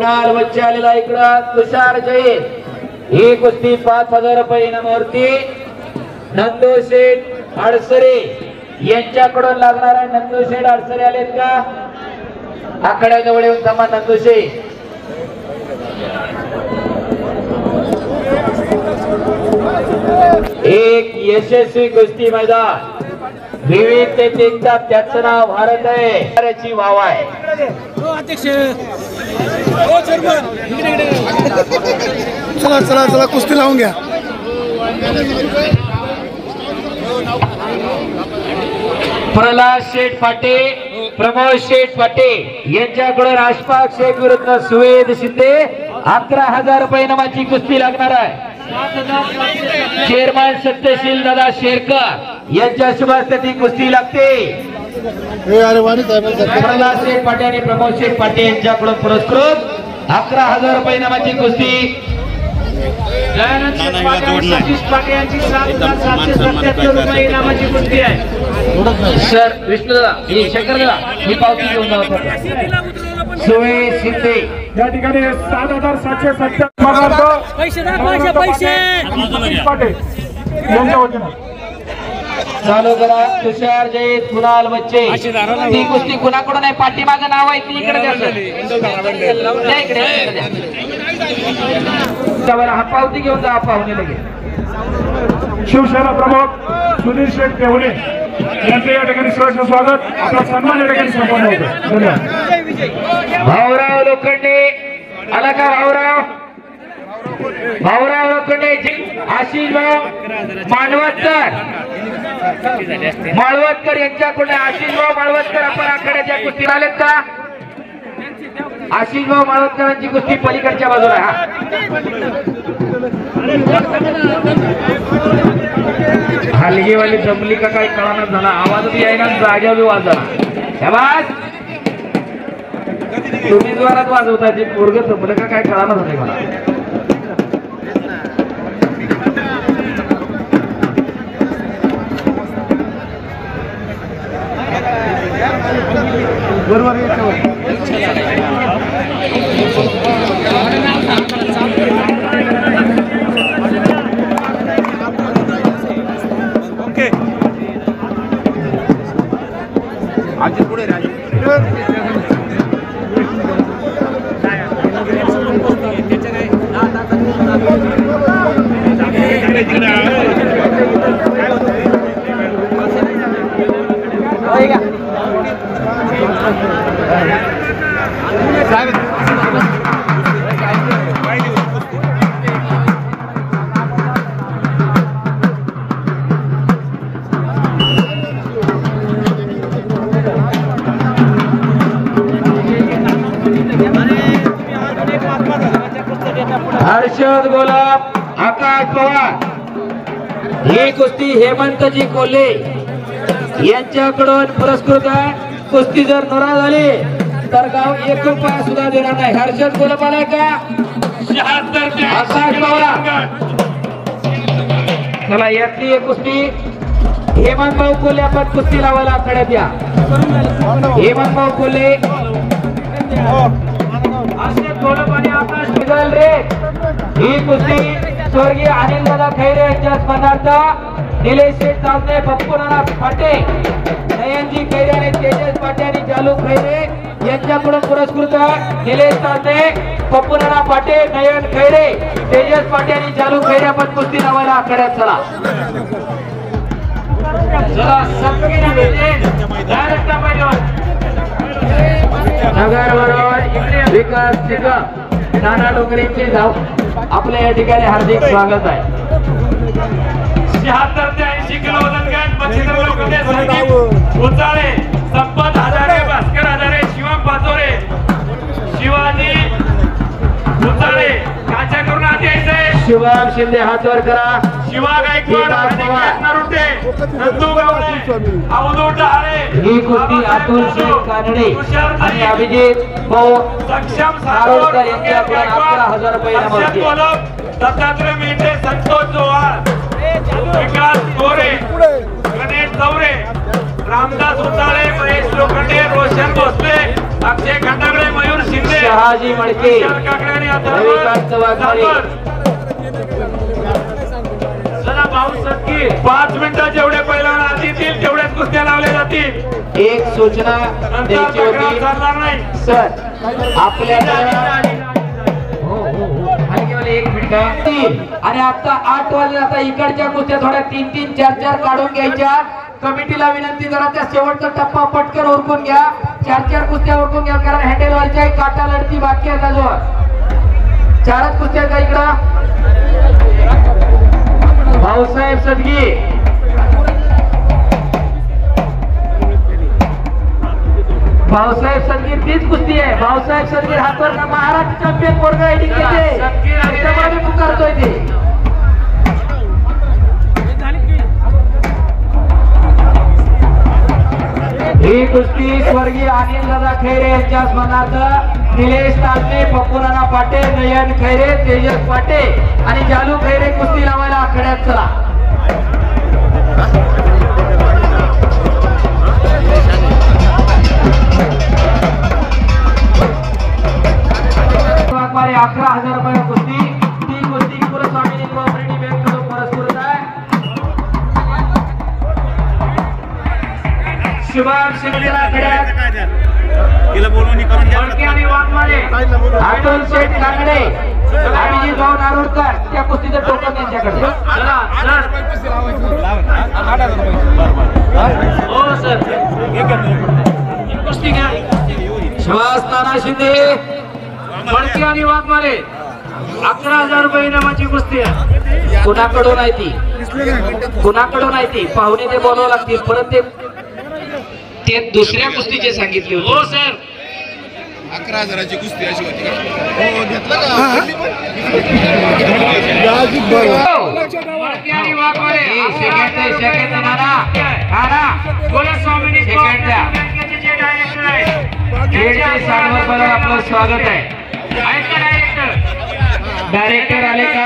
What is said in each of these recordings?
कुणाल बच्चे आलेला इकडं तुषार जैन ही कुस्ती 5000 रुपये इनामावरती नंदू शेठ अडसरे यांच्याकडून लागणार आहे। नंदू शेठ अडसरे आलेत का आकड्याजवळ येऊन थांबा। नंदू शेठ एक यशस्वी कुस्ती मैदान विविधतेचा त्याचं नाव भारत आहे त्याची वाव आहे। चला चला चला कुस्ती लावून घ्या। प्रल्हाद शेठ फाटे प्रमोद शेठ फाटे यांच्याकडून आशफाक शेख विरुद्ध सुवेद शिंदे 11000 रुपये इनामाची कुस्ती लागणार आहे। चेअरमन सत्यशील दादा शेरकर यांच्या शुभास्थिती कुस्ती लागते। प्रल्हाद शेठ फाटे आणि प्रमोद शेठ फाटे यांच्याकडून पुरस्कृत 11000 रुपये इनामाची कुस्ती। सर विष्णू दादा शंकर दादा ही पावती घेऊन जाऊ। सुवेद शिंदे या ठिकाणी 7770 चालू करा। तुषार जैन कुणाल बच्चे ती कुस्ती कुणाकडून आहे पाठीमागं नाव आहे ती इकडे हा पावती घेऊन जा पाहुणे लगेच। शिवसेना प्रमुख सुनील शेठ केवले यांचे या ठिकाणी सहर्ष स्वागत आपला सन्मान या ठिकाणी संपन्न होतो। धन्यवाद। भाऊराव लोखंडे आला का भाऊराव भाऊराव लोखंडे आशिष भाऊ माळवतकर यांच्याकडून आशिष भाऊ माळवतकर आपण आखाड्याच्या कुस्ती आलेत का? आशिष भाऊ माळवतकरांची कुस्ती पलीकडच्या बाजूला हा हलगीवाली जमली का काही कळाना झाला आवाज बी आहे ना जाग्या बी वाजला। तुम्ही जोरात वाजवता जे पोरग जमलं का काय कळाना झालंय मला। बरोबर हर्षद गोलाब आकाश पवार ही कुस्ती हेमंतजी कोल्हे यांच्याकडून पुरस्कृत आहे। कुस्ती जर नरा झाली तर गाव 1 रुपया सुद्धा देणार नाही। हर्षद गोलाब आलाय का? 76 आकाश पवार चला यातली एक कुस्ती हेमंत भाऊ कोल्हे आपण कुस्ती लावायला आखाड्यात या। हेमंत भाऊ कोल्हे रे ही कुस्ती स्वर्गीय अनिल दादा खैरे यांच्या स्मरणार्थ निलेश शेठ चालते पप्पू नाना फाटे नयनजी खैरे आणि तेजस फाटे आणि जालू खैरे यांच्याकडून पुरस्कृत निलेश चालते पप्पू नाना फाटे नयन खैरे तेजस फाटे आणि जालू खैरे आपण कुस्ती लावायला आखाड्यात चला। नगर बरोबर विकास निकम नाना डोंगरेंचे जाऊ आपल्या या ठिकाणी हार्दिक स्वागत आहे। 76 ते 80 किलो वजन गट बछींद्र लोखंडे उचाळे संपत हजारे भास्कर हजारे शिवम पाचोरे शिवाजी उचाळे काच्या करून आत यायचंय। शिवम शिंदे हात वर करा। शिवा गायकवाड नरुटे नंदू गावडे अवधूत डहाळे ही कुस्ती अतुल शेख कानडे आणि अभिजित भाऊ सक्षम सारोडकर यांच्याकडून 11000 रुपये इनामावरती। दत्तात्रय मेहते संतोष जोहार विकास गोरे गणेश चौरे रामदास उचाळे महेश लोखंडे रोशन भोसले अक्षय खंडागळे मयूर शिंदे संभाजी मडके, विशाल काकडे आणि रविकांत वाघमारे. चला भाऊ सत्की 5 मिनिटात जेवढे पैलवान आत येतील तेवढ्याच कुस्त्या लावल्या जातील. एक सूचना नंतर द्यायची तक्रार होती चालणार नाही. सर आपल्याला एक मिनिट आणि आता 8 वाजले. आता इकडच्या कुस्त्या थोड्या 3-3, 4-4 काढून घ्यायच्या. कमिटीला विनंती करा त्या शेवटचा टप्पा पटकन उरकून घ्या. 4-4 कुस्त्या उरकून घ्या कारण हँडलवरच्या काटा लढती बाकी आहे अजून. 4च कुस्त्या का इकडं. भाऊसाहेब सदगी, भाऊसाहेब सदगीर तीच कुस्ती आहे. भाऊसाहेब सदगीर हातवर का महाराष्ट्र चॅम्पियन पोरगा एडिंग केले पुकारतोय ते. ही कुस्ती स्वर्गीय अनिल दादा खैरे यांच्या स्मरणार्थ निलेश तालमे, पप्पूनाना पाटे, नयन खैरे, तेजस पाटे आणि जालू खैरे कुस्ती लावायला आखाड्यात चला. वाघमारे 11,000 रुपये कुस्ती. ती कुस्ती कुलस्वामिनी कोऑपरेटिव्ह बँक कडून पुरस्कृत आहे. शुभम शिंदेला खड्यात मडके आणि वाघमारे, अतुल शेठ काकडे, अभिजित भाऊ नारोडकर त्या कुस्तीचं टोकन त्यांच्याकडे. हो सर कुस्ती घ्या. श्वास नाना शिंदे, मडके आणि वाघमारे 11,000 रुपये इनामाची कुस्ती आहे. कुणाकडून आहे ती, कुणाकडून आहे ती पाहुणे ते बोलावं लागतील. परत ते दुसऱ्या कुस्तीचे सांगितले होते. हो सर 11,000ची कुस्ती अशी होती. मडके आणि वाघमारे सेकंड नाना कुलस्वामिनी सेकंड द्या. बँकेचे जे डायरेक्टर आहेत खेळचे सार्वजनिक आपलं स्वागत आहे. डायरेक्टर आले का.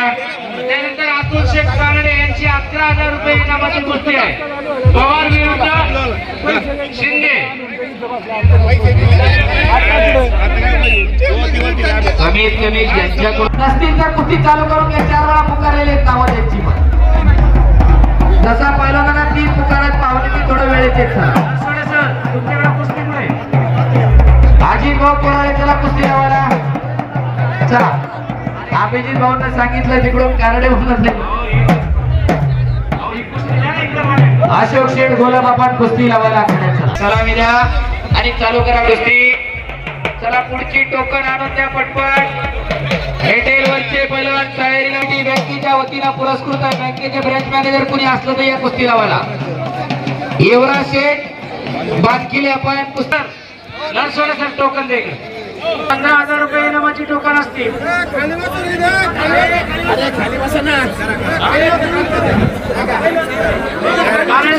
त्यानंतर अतुल शेठ कानडे यांची 11,000 रुपये इनामाची कुस्ती आहे. पवार विरुद्ध शिंदे. कमीत कमी ज्यांच्याकडून नसतील त्या कुस्ती चालू करून घ्या. 4 वेळा पुकारलेले आहेत नावं त्यांची. पण जसा पहिल्यांदा 3 पुकारत पाहुणे ती थोडं वेळ येते. सर तुमच्याकडे कुस्ती कुठे अजित भाऊ कोणाला त्याला कुस्ती लावायला चला. अभिजित भाऊंना सांगितलं तिकडून कानडे म्हणून अशोक शेठ गोलाबापान कुस्ती लावायला आखाड्यात चला. मी द्या आणि चालू करा कुस्ती. चला पुढची टोकन आणून द्या पटपट. हॉटेलवरचे पैलवान तयारीला बँकेच्या वतीनं पुरस्कृत आहे. बँकेचे ब्रँच मॅनेजर कोणी असलं तर या कुस्ती लावायला. युवराज शेठ बांधकिले आपण पुस्तक नरसोडे सर टोकन दे. 15,000 रुपये इनामाची टोकन असतील.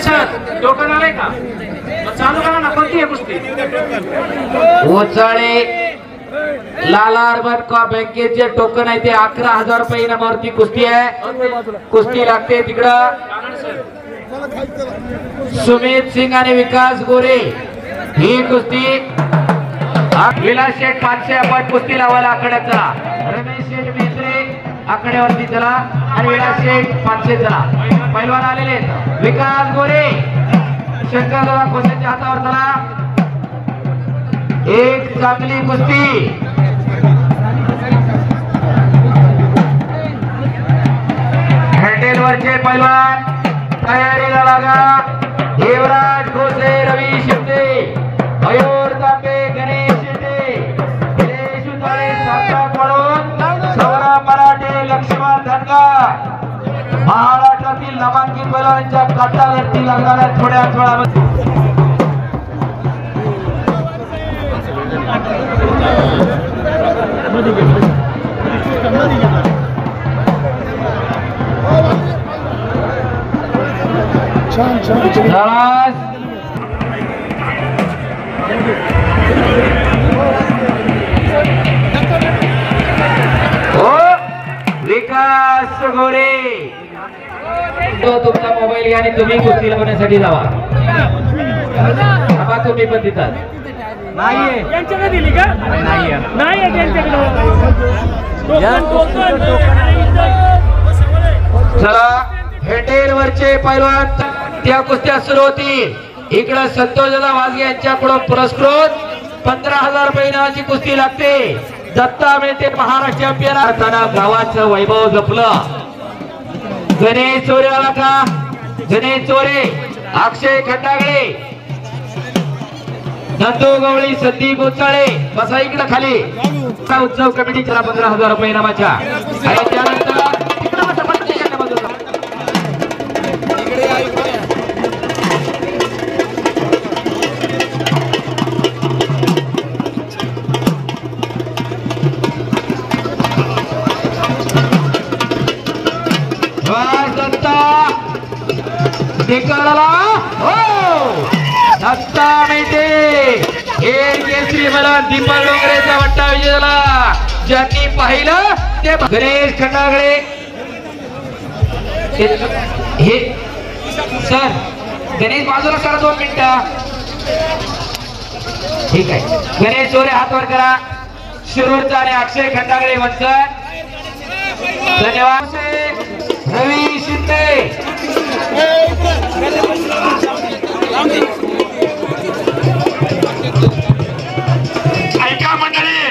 सर टोकन आले का चालू करा ना. कोणती आहे कुस्ती. ओचाळे लाला अर्बन का बँकेचे टोकन आहे ते 11,000 रुपये इनामावरती कुस्ती आहे. कुस्ती लागते तिकडं. सुमित सिंग आणि विकास गोरे ही कुस्ती. विलास शेठ 500 आपण कुस्ती लावायला आकड्यात चला. रमेश शेठ मेत्रे आकड्यावरती चला आणि विलास शेठ 500 चला. पैलवान आलेले आहेत. विकास गोरे शंकरदादा खोसेच्या हातावर चला. एक चांगली कुस्ती. हँडेलवरचे पैलवान तयारीला लागा. युवराज खोसे, रवी शिंदे, मयूर तांबे, गणेश शेटे, निलेश उताळे, सातारा पळून सौरा मराठे, लक्ष्मण धनगर महाराष्ट्रातील नामांकित पैलवानांच्या काटावरती लागणाऱ्या थोड्याच वेळामध्ये विकास गोरे तो तुमचा मोबाईल घ्या आणि तुम्ही कुस्ती लावण्यासाठी जावा. तुम्ही पण तिथं यांच्याकडे दिली का? नाही आहे त्यांच्याकडे. चला हेटेलवरचे पैलवान त्या कुस्त्या सुरू होतील. इकडे संतोष दादा वाजगे यांच्याकडून पुरस्कृत 15,000 रुपये इनामाची कुस्ती लागते. दत्ता मिळते महाराष्ट्र चॅम्पियन. गावाचं वैभव जपलं. गणेश चोरे आला का? गणेश चोरे, अक्षय खंडागळे, नंदू गवळी, संदीप उचाळे, बसा इकडे खाली. उत्सव कमिटीच्या 15,000 रुपये इनामाच्या. आणि त्यानंतर दीपक डोंगरेचा वाटा विजय झाला. ज्यांनी पाहिलं ते गणेश खंडागळे. हे सर गणेश बाजूला करा 2 मिनिटं. ठीक आहे. गणेश चोरे हात वर करा. शिरूरचा आणि अक्षय खंडागळे वंचन. धन्यवाद. रवी शिंदे, ऐका मंडळी,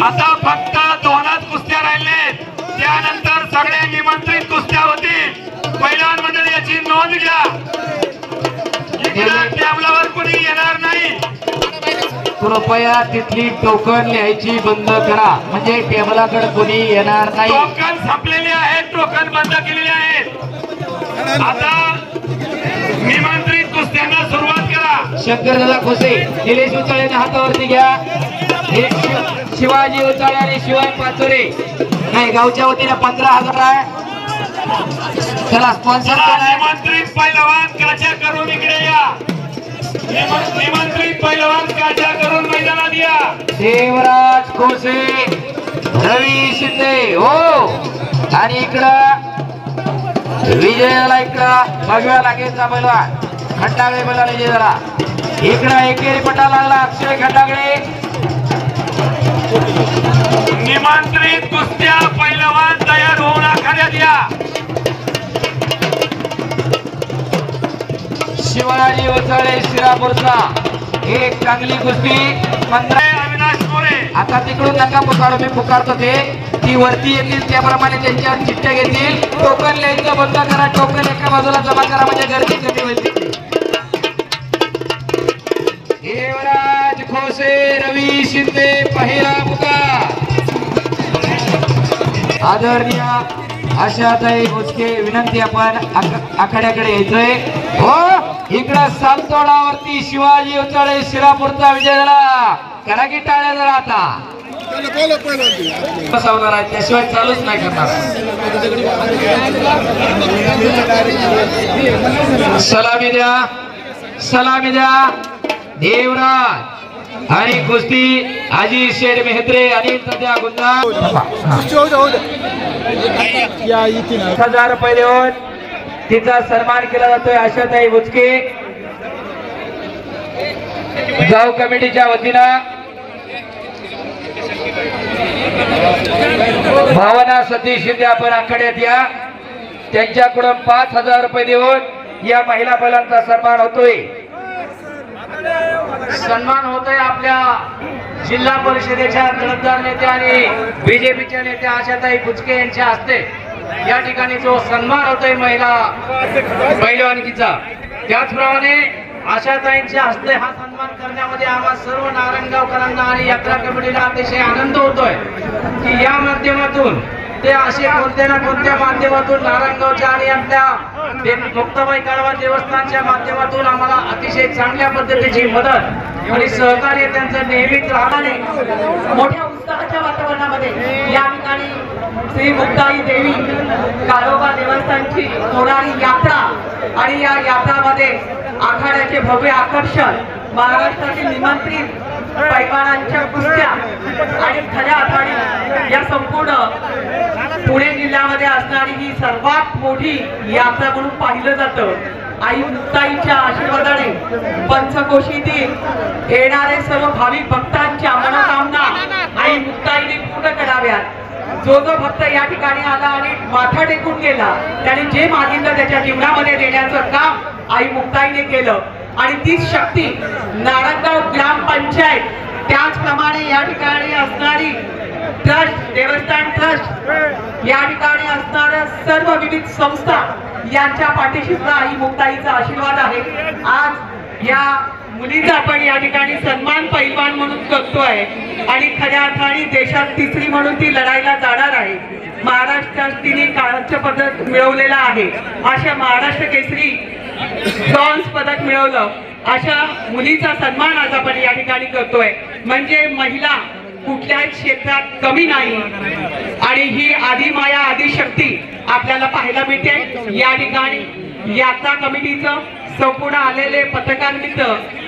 आता फक्त 2च कुस्त्या राहिलेत. त्यानंतर सगळ्या निमंत्रित कुस्त्या होतील. पैलवान मंडळी याची नोंद घ्या. इकडे टेबलावर कोणी येणार नाही. कृपया तिथली टोकन लिहायची बंद करा, म्हणजे टेबलाकडे कोणी येणार नाही. टोकन संपलेले आहेत. टोकन बंद केलेले आहेत. आता निमंत्रित कुस्त्यांना सुरुवात करा. शंकर दादा खोसे, निलेश उचाळेने हातावरती घ्या. शिवाजी उचाळे आणि शिवाय पाचोरे. नाही, गावच्या वतीने 15,000 आहे. चला स्पॉन्सर निमंत्रित पैलवान काच्या करून इकडे या. निमंत्रित पैलवान काच्या करून मैदानात या. देवराज खोसे, रवी शिंदे हो. आणि इकडं विजयाला इकडं भगव्या लागेचा पैलवान खंडागळे बैला विजय झाला. इकडं एकेरी पटा लागला अक्षय खंडागळे. निमंत्रित कुस्त्या पैलवान तयार होऊन आखाड्यात या. शिवाजी उचाळे शिरापूरचा एक चांगली कुस्ती. 15 अविनाश मोरे. आता तिकडून नका पुकारू, मी पुकारतो ते. ती वरती येतील त्याप्रमाणे त्यांच्या चिठ्ठ्या घेतील. टोकन लिहायचं बंद करा. टोकन एका बाजूला जमा करा, म्हणजे गर्दी कमी होईल. देवराज खोसे, रवी शिंदे पहिला पुकार. आदरणीय आशाताई भोसके विनंती, आपण आखाड्याकडे यायचंय हो. इकडं सातोडावरती शिवाजी उचाळे शिरापूरचा विजय झाला. करा की टाळ्या जरा. आता बसवणार आहे, त्याशिवाय चालूच नाही करणार. सलामी द्या, सलामी द्या. देवराज आणि कुस्ती अजित शेठ मेहत्रे आणि सध्या गुंदा 1,000 रुपये देऊन तिचा सन्मान केला जातोय. आशाताई बुचके गाव कमिटीच्या वतीनं. भावना सतीश शिंदे आपण आखाड्यात या. त्यांच्याकडून 5,000 रुपये देऊन या महिला बैलांचा सन्मान होतोय. सन्मान होतोय आपल्या जिल्हा परिषदेच्या जबाबदार नेत्या आणि बीजेपीच्या नेत्या आशाताई बुचके यांच्या हस्ते या ठिकाणी जो सन्मान होतोय महिला पैलवानकीचा. त्याचप्रमाणे आशाताईंच्या हस्ते हा सन्मान करण्यामध्ये आम्हा सर्व नारायणगावकरांना आणि यात्रा कमिटीला अतिशय आनंद होतोय की या माध्यमातून ते असे कोणत्या ना कोणत्या माध्यमातून नारायणगावच्या आणि आपल्या मुक्ताबाई काळवा देवस्थानच्या माध्यमातून आम्हाला अतिशय चांगल्या पद्धतीची मदत आणि सहकार्य त्यांचं नेहमीच राहणार. मोठ्या उत्साहाच्या वातावरणामध्ये या ठिकाणी श्री मुक्ताई देवी काळोबा देवस्थानची होणारी यात्रा आणि या यात्रामध्ये आखाड्याचे भव्य आकर्षण, महाराष्ट्रातील निमंत्रित पैलवानांच्या कुस्त्या आणि खऱ्या अर्थाने या संपूर्ण पुणे जिल्ह्यामध्ये असणारी ही सर्वात मोठी यात्रा म्हणून पाहिलं जातं. आई मुक्ताईच्या आशीर्वादाने पंचकोशीतील येणारे सर्व भाविक भक्तांच्या मनोकामना आई मुक्ताईने पूर्ण कराव्यात। जो जो भक्त या ठिकाणी आला आणि माथा टेकून गेला त्याने जे मागितलं त्याच्या जीवनामध्ये देण्याचं काम आई मुक्ताईने केलं आणि तीच शक्ती नारायणगाव ग्रामपंचायत त्याचप्रमाणे या ठिकाणी असणारी ट्रस्ट देवस्थान ट्रस्ट या ठिकाणी असणाऱ्या सर्व विविध संस्था यांच्या पाठीशी सुद्धा आई मुक्ताईचा आशीर्वाद आहे। आज या मुलीचा आपण या ठिकाणी सन्मान पैलवान म्हणून करतोय आणि खऱ्या अर्थाने देशात तिसरी म्हणून ती लढायला जाणार आहे। महाराष्ट्रात तिने कांस्य पदक मिळवलेला आहे। अशा महाराष्ट्र केसरी ब्रॉन्झ पदक मिळवलं अशा मुलीचा सन्मान आज आपण या ठिकाणी करतोय। म्हणजे महिला कुठल्याही क्षेत्रात कमी नाही आणि ही आदिमाया आदिशक्ती आपल्याला पाहायला मिळते। या ठिकाणी यात्रा कमिटीचं संपूर्ण आलेले पत्रकार मित्र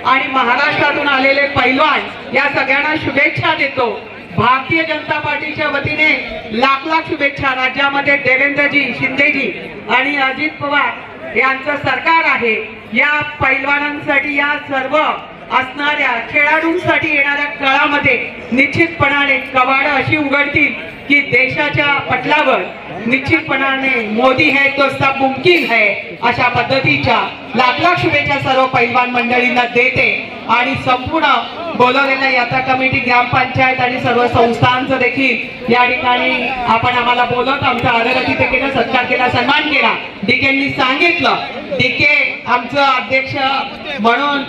आणि महाराष्ट्रातून आलेले पैलवान या सगळ्यांना शुभेच्छा देतो। भारतीय जनता पार्टीच्या वतीने लाख लाख शुभेच्छा। राज्यामध्ये देवेंद्रजी शिंदेजी आणि अजित पवार यांचं सरकार आहे। या पैलवानांसाठी या सर्व असणाऱ्या खेळाडूंसाठी येणाऱ्या काळामध्ये निश्चितपणाने कवाडं अशी उघडतील की देशाच्या पटलावर निश्चितपणाने मोदी है तो सब मुमकिन है अशा पद्धतीच्या लाख लाख शुभेच्छा सर्व पैलवान मंडळींना देते आणि संपूर्ण बोलवलेल्या यात्रा कमिटी ग्रामपंचायत आणि सर्व संस्थांचं देखील या ठिकाणी आपण आम्हाला बोलत आमचा आदर तिथे केलं, सत्कार केला, सन्मान केला। डीकेंनी सांगितलं डीके आमचं अध्यक्ष म्हणून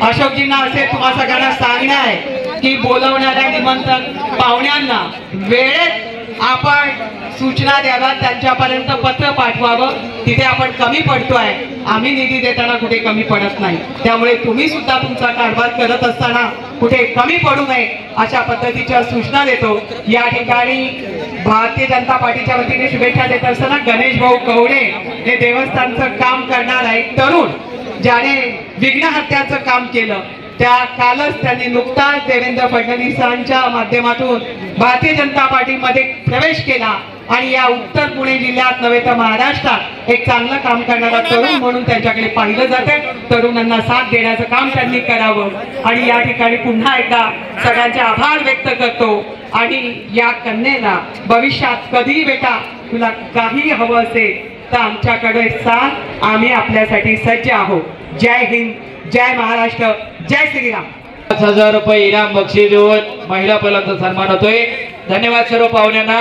अशोकजींना असे तुम्हा सगळ्यांना सांगणं आहे की बोलवणाऱ्या निमंत्रण पाहुण्यांना वेळेत आपण सूचना द्याव्या, त्यांच्यापर्यंत पत्र पाठवावं। तिथे आपण कमी पडतोय, आम्ही निधी देताना कुठे कमी पडत नाही, त्यामुळे तुम्ही सुद्धा तुमचा कारभार करत असताना कुठे कमी पडू नये अशा पद्धतीच्या सूचना देतो। या ठिकाणी भारतीय जनता पार्टीच्या वतीने शुभेच्छा देत असताना गणेश भाऊ कवडे हे देवस्थानचं काम करणार आहे तरुण ज्याने विघ्नहत्याचं काम केलं। त्या कालच त्यांनी नुकताच देवेंद्र फडणवीसांच्या माध्यमातून भारतीय जनता पार्टीमध्ये प्रवेश केला आणि या उत्तर पुणे जिल्ह्यात नव्हे तर महाराष्ट्रात एक चांगलं काम करणारा तरुण म्हणून त्यांच्याकडे पाहिलं जाते। तरुणांना साथ देण्याचं काम त्यांनी करावं आणि या ठिकाणी पुन्हा एकदा सगळ्यांचे आभार व्यक्त करतो आणि या कन्येला भविष्यात कधीही बेटा तुला काही हवं असेल तर आमच्याकडे सांग, आम्ही आपल्यासाठी सज्ज आहोत। जय हिंद, जय महाराष्ट्र, जय श्रीराम। 5,000 रुपये इनाम बक्षीस देऊन महिला पलांचा सन्मान होतोय। धन्यवाद सर्व पाहुण्यांना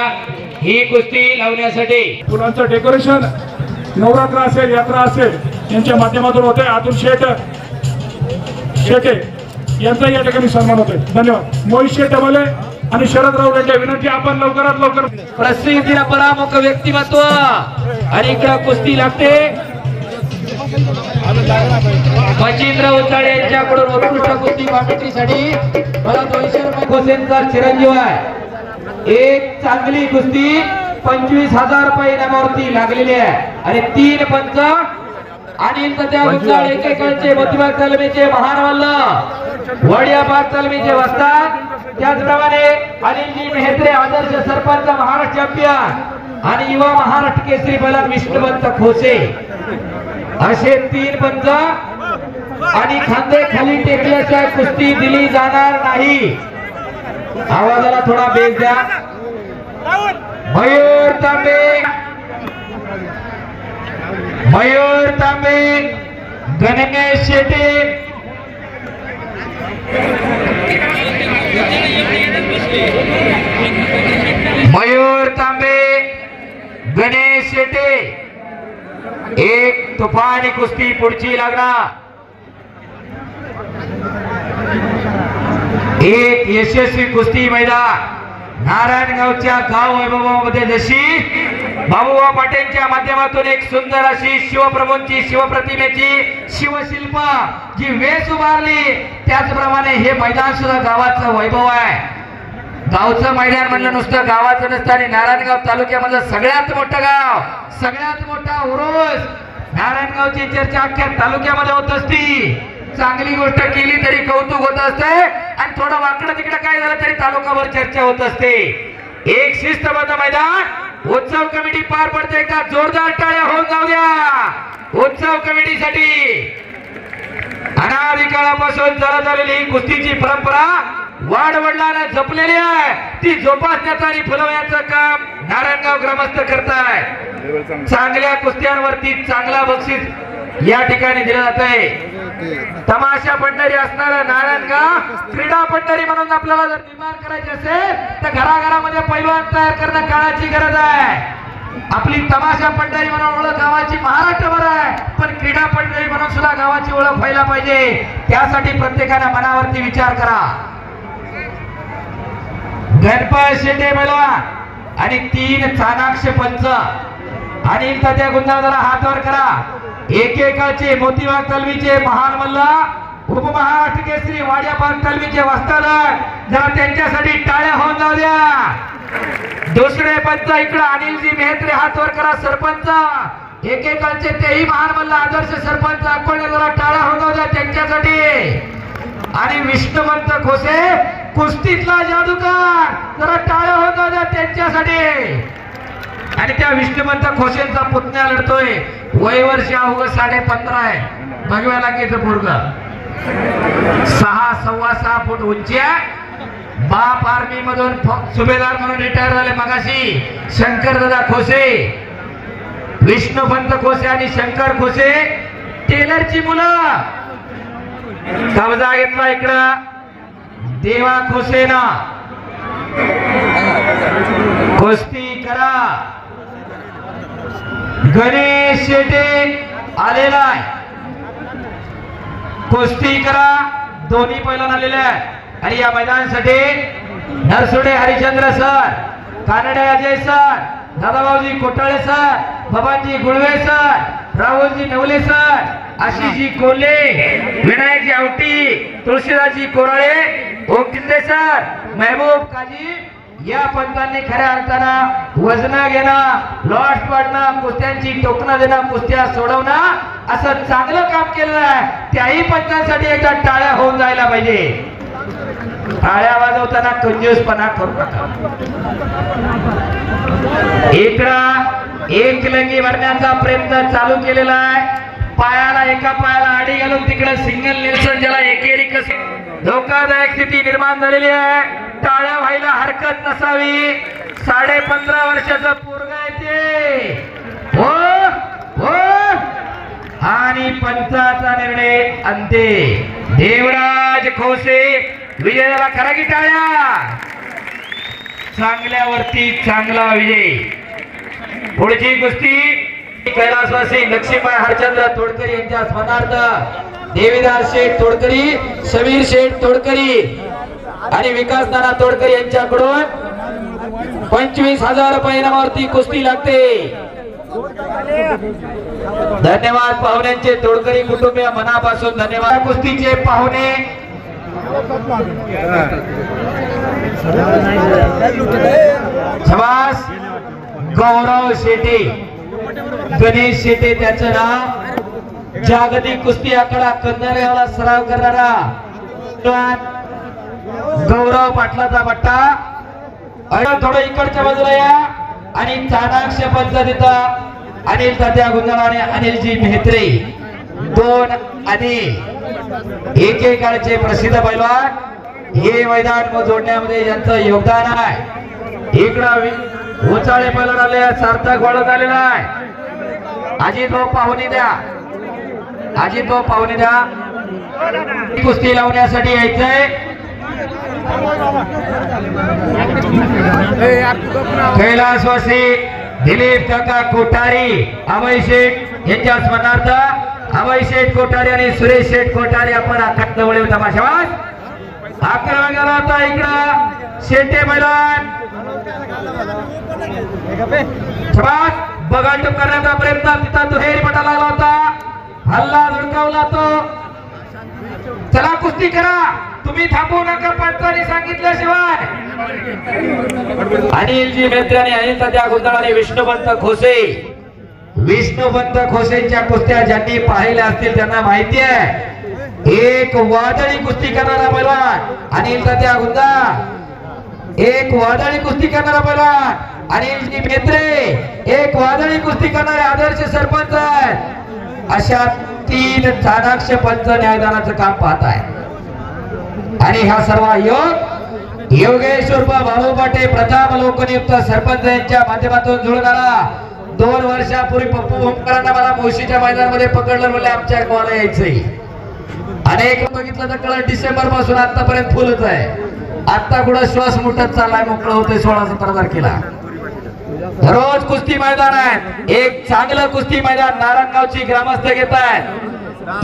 ही कुस्ती लावण्यासाठी। फुलांचं डेकोरेशन नवरात्र असेल यात्रा असेल यांच्या माध्यमातून होते। अतुल शेटे यांचा या ठिकाणी सन्मान होतोय। धन्यवाद। मोहित शेट डबले आणि शरद राव यांच्या विनंती आपण लवकरात लवकर प्रसिद्धीला परामुख व्यक्तिमत्व आणि इकडे कुस्ती लागते। मच्छिंद्र उचाळे यांच्याकडून उत्कृष्ट कुस्ती कॉमेंट्रीसाठी मला 200 रुपये खोसेंचा चिरंजीव आहे। एक चांगली कुस्ती 25,000 रुपये इनामावरती लागलेली आहे आणि 3 पंच अनिल तात्या उचाळे एकेकाळचे मोतीबाग तालमीचे महारवल्ल वडियाबाग तालमीचे वस्ताद, त्याचप्रमाणे अनिलजी मेहत्रे आदर्श सरपंच महाराष्ट्र चॅम्पियन आणि युवा महाराष्ट्र केसरी पलक विष्णुवंत खोसे असे 3 पंच आणि खांदे खाली टेकल्याशिवाय कुस्ती दिली जाणार नाही। आवाजाला थोडा बेस द्या। मयूर तांबे, गणेश शेटे, मयूर तांबे, गणेश शेटे एक तुफानी कुस्ती पुढची लागणार। एक यशस्वी कुस्ती मैदान नारायणगावच्या गाव वैभवामध्ये जशी बाबूबा पाटेंच्या माध्यमातून एक सुंदर अशी शिवप्रभूंची शिवप्रतिमेची शिवशिल्प जी वेस उभारली, त्याचप्रमाणे हे मैदान सुद्धा गावाचं वैभव आहे। गावचं मैदान म्हणलं नुसतं गावाचं नसतं आणि नारायणगाव तालुक्यामधलं सगळ्यात मोठं गाव, सगळ्यात मोठा उरूस, नारायणगावची चर्चा अख्ख्या तालुक्यामध्ये होत असती। चांगली गोष्ट केली तरी कौतुक होत असते आणि थोडं वाकडं तिकडं काय झालं तरी तालुकाभर चर्चा होत असते। एक शिस्तबद्ध मैदान उत्सव कमिटी पार पडते का? जोरदार टाळ्या होऊन जाऊ द्या। उत्सव कमिटीसाठी अनादी काळापासून चालत आलेली ही कुस्तीची परंपरा वाढवडिलांना जपलेली आहे. ती जोपासण्याचं आणि फुलवण्याचं काम नारायणगाव ग्रामस्थ करताय. चांगल्या कुस्त्यांवरती चांगला बक्षीस या ठिकाणी दिलं जात आहे. तमाशा पंढरी असणारा नारायणगाव क्रीडा पंढरी म्हणून आपल्याला जर निर्माण करायचे असेल तर घराघरामध्ये पैलवान तयार करणं काळाची गरज आहे. आपली तमाशा पंढरी म्हणून ओळख गावाची महाराष्ट्रभर आहे, पण क्रीडा पंढरी म्हणून सुद्धा गावाची ओळख व्हायला पाहिजे. त्यासाठी प्रत्येकाने मनावरती विचार करा. गणपत शेटे पैलवान आणि 3 चाणाक्ष पंच आणि त्या गुंजाळ जरा हात वर करा. एकेकाचे मोतीबाग तलवीचे महान मल्ल उपमहाराष्ट्र केसरी वाड्याबाग तलवीचे वस्ताद जरा त्यांच्यासाठी टाळ्या होऊन जाऊ द्या. दुसरे पंच इकडे अनिलजी मेहत्रे हात वर करा. सरपंच एकेकाचे तेही महान मल्ल आदर्श सरपंच आपण जरा टाळ्या होऊन जाऊ द्या त्यांच्यासाठी. आणि विष्णुवंत खोसे कुस्तीतला जादूगार जरा टाळ्या होऊन जाऊ द्या त्यांच्यासाठी. आणि त्या विष्णुवंत खोसेंचा पुतण्या लढतोय. वय वर्ष अवघ 15.5 आहे. भगव्या लागेचं पोरग 6 सव्वा 6 फूट उंची आहे. बाप आर्मी मधून सुभेदार म्हणून रिटायर झाले मगाशी. शंकर दादा खोसे, विष्णुवंत खोसे आणि शंकर खोसे टेलरची मुलं. कब्जा घेतला इकडं देवा खोसेना. कुस्ती करा. गणेश शेटे आलेला आहे. कुस्ती करा. दोन्ही पैलवान आलेले आहेत. आणि या मैदानासाठी Narsode Harichandra sir, Kanade Ajay sir, Dadabhauji Kotale sir, Babaji Gulve sir, Rahulji Navale sir, Ashishji Kolhe, Vinayakji Awati, Tulshidasji Korale, Okinde sir, Mehboob Kazi या पंचांनी खऱ्या अर्थानं वजन घेणं, लॉस पाडणं, कुस्त्यांची टोकणं देणं, कुस्त्या सोडवणं असं चांगलं काम केलं आहे. त्याही पंचांसाठी एकदा टाळ्या होऊन जायला पाहिजे. टाळ्या वाजवताना कंजूसपणा करू नका. इकडं एक लंगी भरण्याचा प्रयत्न चालू केलेला आहे. पायाला एका पायाला आडी घालून तिकडे सिंगल नेल्सन ज्याला एकेरी कस धोकादायक स्थिती निर्माण झालेली आहे. टाळ्या व्हायला हरकत नसावी. 15.5 वर्षाचा पोरगा आहे ते. हो हो. आणि पंचाचा निर्णय अंते. देवराज खोसे विजयाला करा की टाळ्या. चांगल्यावरती चांगला विजय. पुढची कुस्ती कैलासवासी लक्ष्मीबाई हरचंद्र तोडकरी यांच्या स्मरणार्थ देवीदास शेठ तोडकरी, समीर शेठ तोडकरी आणि विकास नाना तोडकरी यांच्याकडून 25,000 रुपये इनामावरती कुस्ती लागते. धन्यवाद पाहुण्यांचे. तोडकरी कुटुंबीय मनापासून धन्यवाद. कुस्तीचे पाहुणे शबास गौरव शेटे, गणेश शेटे त्याचं नाव. जागतिक कुस्ती आकडा करणाऱ्याला सराव करणारा गौरव पाटलाचा पट्टा. थोडं इकडच्या बाजूला या. आणि चाणाक्ष पंच तिथं अनिल तात्या गुंजाळ आणि अनिलजी मेहत्रे 2 अनिल एकेकाळचे प्रसिद्ध पैलवान. हे मैदान जोडण्यामध्ये ज्यांचं योगदान आहे. इकडं उचाळे पैलवान आले, सार्थक वाढत आलेला आहे. अजित भाऊ पाहुणे द्या. अजित भाऊ पाहुणे द्या. कुस्ती लावण्यासाठी यायचंय. कैलासवासी दिलीप काका कोठारी, अभय शेठ यांच्या स्मरणार्थ अभय शेठ कोठारी आणि सुरेश शेठ कोठारी आपण आखात जवळ तमाशावास. अकरा गेला होता इकडं शेटे मैदान. बगाटूप करण्याचा प्रयत्न तिथं दुहेरी पटा लागला होता. हल्ला धुडकावला तो. चला कुस्ती करा. तुम्ही थांबू नका पंचाने सांगितल्याशिवाय. अनिलजी मेहत्रे आणि अनिल तात्या गुंजाळ आणि विष्णुवंत खोसे. विष्णुवंत खोसेंच्या कुस्त्या ज्यांनी पाहिल्या असतील त्यांना माहिती आहे. एक वादळी कुस्ती करणारा पैलवान अनिल तात्या गुंजाळ, एक वादळी कुस्ती करणारा पैलवान अनिलजी मेहत्रे, एक वादळी कुस्ती करणारे आदर्श सरपंच आहेत. अशा 3 चाणाक्ष पंच न्यायदानाचं काम पाहत आहे आणि ह्या सर्व योगेश उर्फ भाऊ पाटे प्रथम लोकनियुक्त सरपंच यांच्या माध्यमातून जुळणारा 2 वर्षापूर्वी पप्पू ओमकारांना मला मोशीच्या मैदानामध्ये पकडलं म्हणले आमच्या गावाला यायचंय. अनेक बघितलं तर कळत डिसेंबर पासून आतापर्यंत फुलच आहे. आता कुठं श्वास मुठत चाललाय, मोकळं होतंय 16-17 तारखेला. रोज कुस्ती मैदान आहे, एक चांगलं कुस्ती मैदान नारायणगावची ग्रामस्थ घेत आहेत.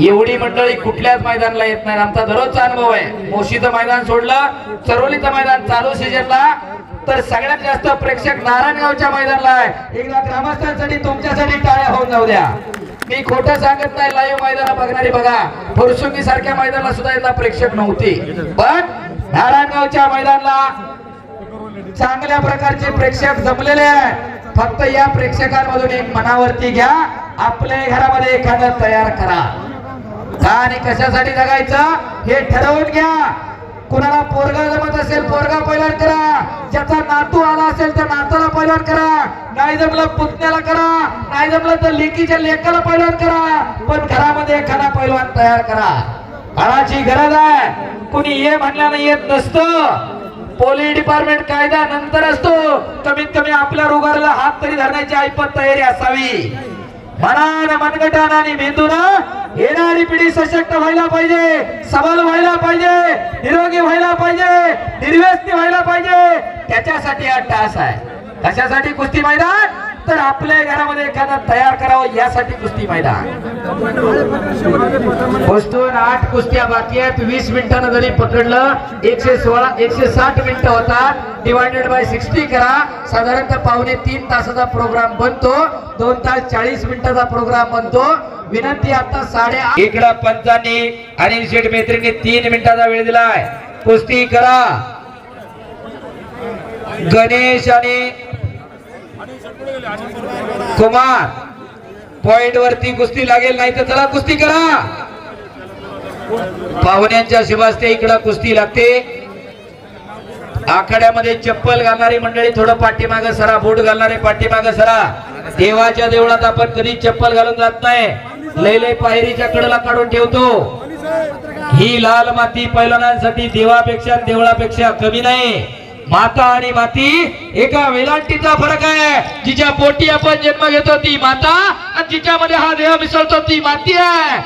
एवढी मंडळी कुठल्याच मैदानाला येत नाही. आमचा दररोजचा अनुभव आहे. मोशीचं मैदान सोडलं, चरोलीचं मैदान चालू सीजनला तर सगळ्यात जास्त प्रेक्षक नारायणगावच्या मैदानाला आहे. एकदा ग्रामस्थांसाठी तुमच्यासाठी टाळ्या होऊन जाऊ द्या. मी खोटं सांगत नाही. लाईव्ह मैदान बघणारी बघा, फुरसुंगी सारख्या मैदानाला सुद्धा एकदा प्रेक्षक नव्हते, पण नारायणगावच्या मैदानाला चांगल्या प्रकारचे प्रेक्षक जमलेले आहेत. फक्त या प्रेक्षकांमधून एक मनावरती घ्या, आपल्या घरामध्ये एखादं तयार करा. का आणि कशासाठी जगायचं हे ठरवून घ्या. कुणाला पोरगा जमत असेल पोरगा पैलवान करा, ज्याचा नातू आला असेल त्या नाताला पैलवान करा, नाही जमलं पुतण्याला करा, नाही जमलं तर लेकीच्या लेकाला पैलवान करा, पण घरामध्ये एखादा पैलवान तयार करा. काळाची गरज आहे. कुणी ये म्हणल्यानं येत नसतं. पोलीस डिपार्टमेंट कायदा नंतर असतो. कमीत कमी आपल्या रोगाला हात तरी धरण्याची ऐपत तयारी असावी. मनानं मनगटानं आणि मेंदूनं येणारी पिढी सशक्त व्हायला पाहिजे, सबल व्हायला पाहिजे, निरोगी व्हायला पाहिजे, निर्व्यसनी व्हायला पाहिजे. त्याच्यासाठी हा टास आहे. कशासाठी कुस्ती मैदान? तर आपल्या घरामध्ये एखादा तयार करावं यासाठी कुस्ती मैदान. पोस्टून 8 कुस्त्या बाकी आहेत. 20 मिनिटांना जरी पकडलं 160 मिनिटं होतात. डिवायडेड बाय 60 करा. साधारणतः 2.5 तासाचा प्रोग्राम बनतो. 2 तास 40 मिनिटाचा प्रोग्राम बनतो. विनंती आता 8:30. इकडं पंचांनी अनिल शेठ मेत्रींनी 3 मिनिटाचा वेळ दिलाय. कुस्ती करा. गणेश आणि कुमार पॉइंट वरती कुस्ती लागेल, नाही तर चला कुस्ती करा. पाहुण्यांच्या शिवास्ते इकडं कुस्ती लागते. आखाड्यामध्ये चप्पल घालणारी मंडळी थोडं पाठीमागं सरा, बूट घालणारे पाठीमागं सरा. देवाच्या देवळात आपण कधी चप्पल घालून जात नाही. लय पायरीच्या कडेला काढून ठेवतो. ही लाल माती पैलवानांसाठी देवापेक्षा देवळापेक्षा कमी नाही. माता आणि माती एका वेलांटीचा फरक आहे. जिच्या पोटी आपण जन्म घेतो ती माता, आणि जिच्यामध्ये हा देह मिसळतो ती माती आहे.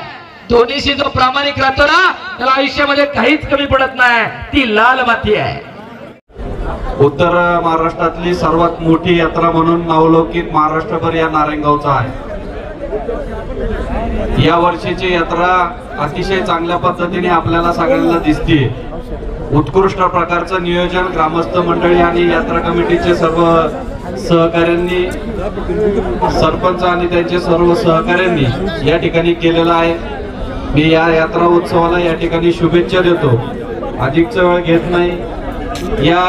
दोन्हीशी जो प्रामाणिक राहतो ना त्याला आयुष्यामध्ये काहीच कमी पडत नाही. ती लाल माती आहे. उत्तर महाराष्ट्रातली सर्वात मोठी यात्रा म्हणून नावलौकिक महाराष्ट्रभर या नारायणगावचा आहे. या वर्षीची यात्रा अतिशय चांगल्या पद्धतीने आपल्याला सगळ्यांना दिसते. उत्कृष्ट प्रकारचं नियोजन ग्रामस्थ मंडळी आणि यात्रा कमिटीचे सर्व सहकाऱ्यांनी, सरपंच आणि त्यांचे सर्व सहकाऱ्यांनी या ठिकाणी केलेलं आहे. मी या यात्रा उत्सवाला या ठिकाणी शुभेच्छा देतो. अधिकचा वेळ घेत नाही. या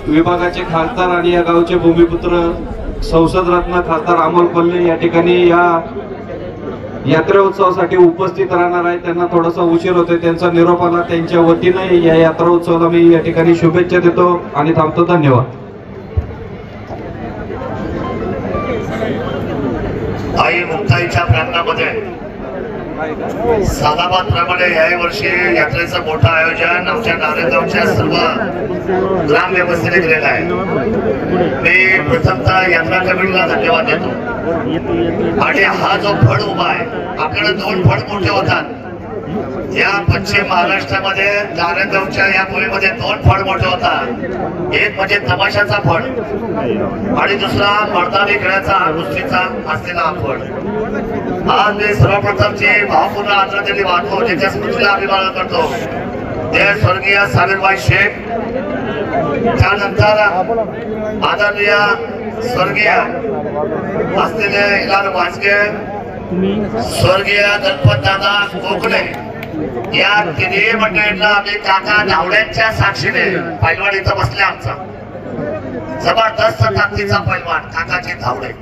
विभागाचे खासदार आणि या गावचे भूमिपुत्र संसद रत्न खासदार अमोल कोल्हे या ठिकाणी या यात्रा उत्सवासाठी उपस्थित राहणार आहे. त्यांना थोडासा उशीर होतोय. त्यांचा निरोप आला. त्यांच्या वतीने या यात्रा उत्सवाला मी या ठिकाणी शुभेच्छा देतो आणि थांबतो. धन्यवाद. आई मुक्ताईच्या प्रांगणामध्ये सालाबादप्रमाणे याही वर्षी यात्रेचं मोठं आयोजन आमच्या नारायणगावच्या सर्व ग्रामव्यवस्थेने केलेलं आहे. मी प्रथमतः यात्रा कमिटीला धन्यवाद देतो. आणि हा जो फड उभा आहे, आपल्याला 2 फड मोठे होतात. या पश्चिम महाराष्ट्रामध्ये नारायणगावच्या या भूमीमध्ये 2 फड मोठे होतात. एक म्हणजे तमाशाचा फड आणि दुसरा मर्दानी खेळाचा कुस्तीचा असलेला हा फड. आज मी सर्वप्रथम जे भावपूर्ण आदरांजली वाहतो, ज्याच्या स्मृतीला अभिवादन करतो ते स्वर्गीय सामीरबाई शेख. त्यानंतर आदरणीय स्वर्गीय असलेले इलान वाजगे, स्वर्गीय गणपत दादा कोकणे, या तिन्ही मंडळींना आम्ही काका धावड्यांच्या साक्षीने पैलवान इथं बसले. आमचा जबरदस्त ताकदीचा पैलवान काकाची धावडे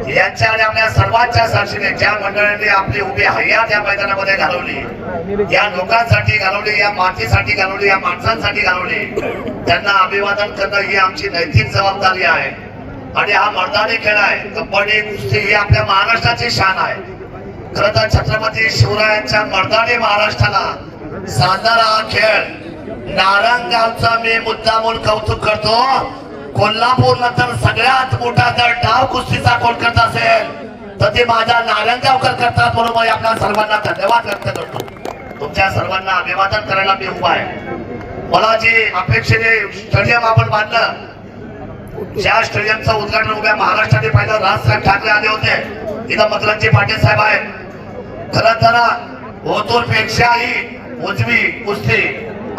यांच्या आणि आपल्या सर्वांच्या साक्षीने ज्या मंडळींनी आपली उभी हयात या मैदानामध्ये घालवली, या लोकांसाठी घालवली, या मातीसाठी घालवली, या माणसांसाठी घालवली, त्यांना अभिवादन करणं ही आमची नैतिक जबाबदारी आहे. आणि हा मर्दानी खेळ आहे. कबड्डी कुस्ती ही आपल्या महाराष्ट्राची शान आहे. खरं तर छत्रपती शिवरायांच्या मर्दानी महाराष्ट्राला साधणारा हा खेळ नारंगावचा मी मुद्दामून कौतुक करतो. कोल्हापूर नंतर सगळ्यात मोठा जर डाव कुस्तीचा कोण करत असेल तर ते माझ्या नारंगावकर करतात, म्हणून मी आपल्या सर्वांना धन्यवाद व्यक्त करतो. तुमच्या सर्वांना अभिवादन करायला मी उभा आहे. मला जी अपेक्षेने स्टेडियम आपण बांधलं, ज्या स्टेडियमचं उद्घाटन उभ्या महाराष्ट्राने पाहिलं, राजसाहेब ठाकरे आले होते, इथं मकरंदजी पाटील साहेब आहेत. खरं तर ओतूरपेक्षाही उजवी कुस्ती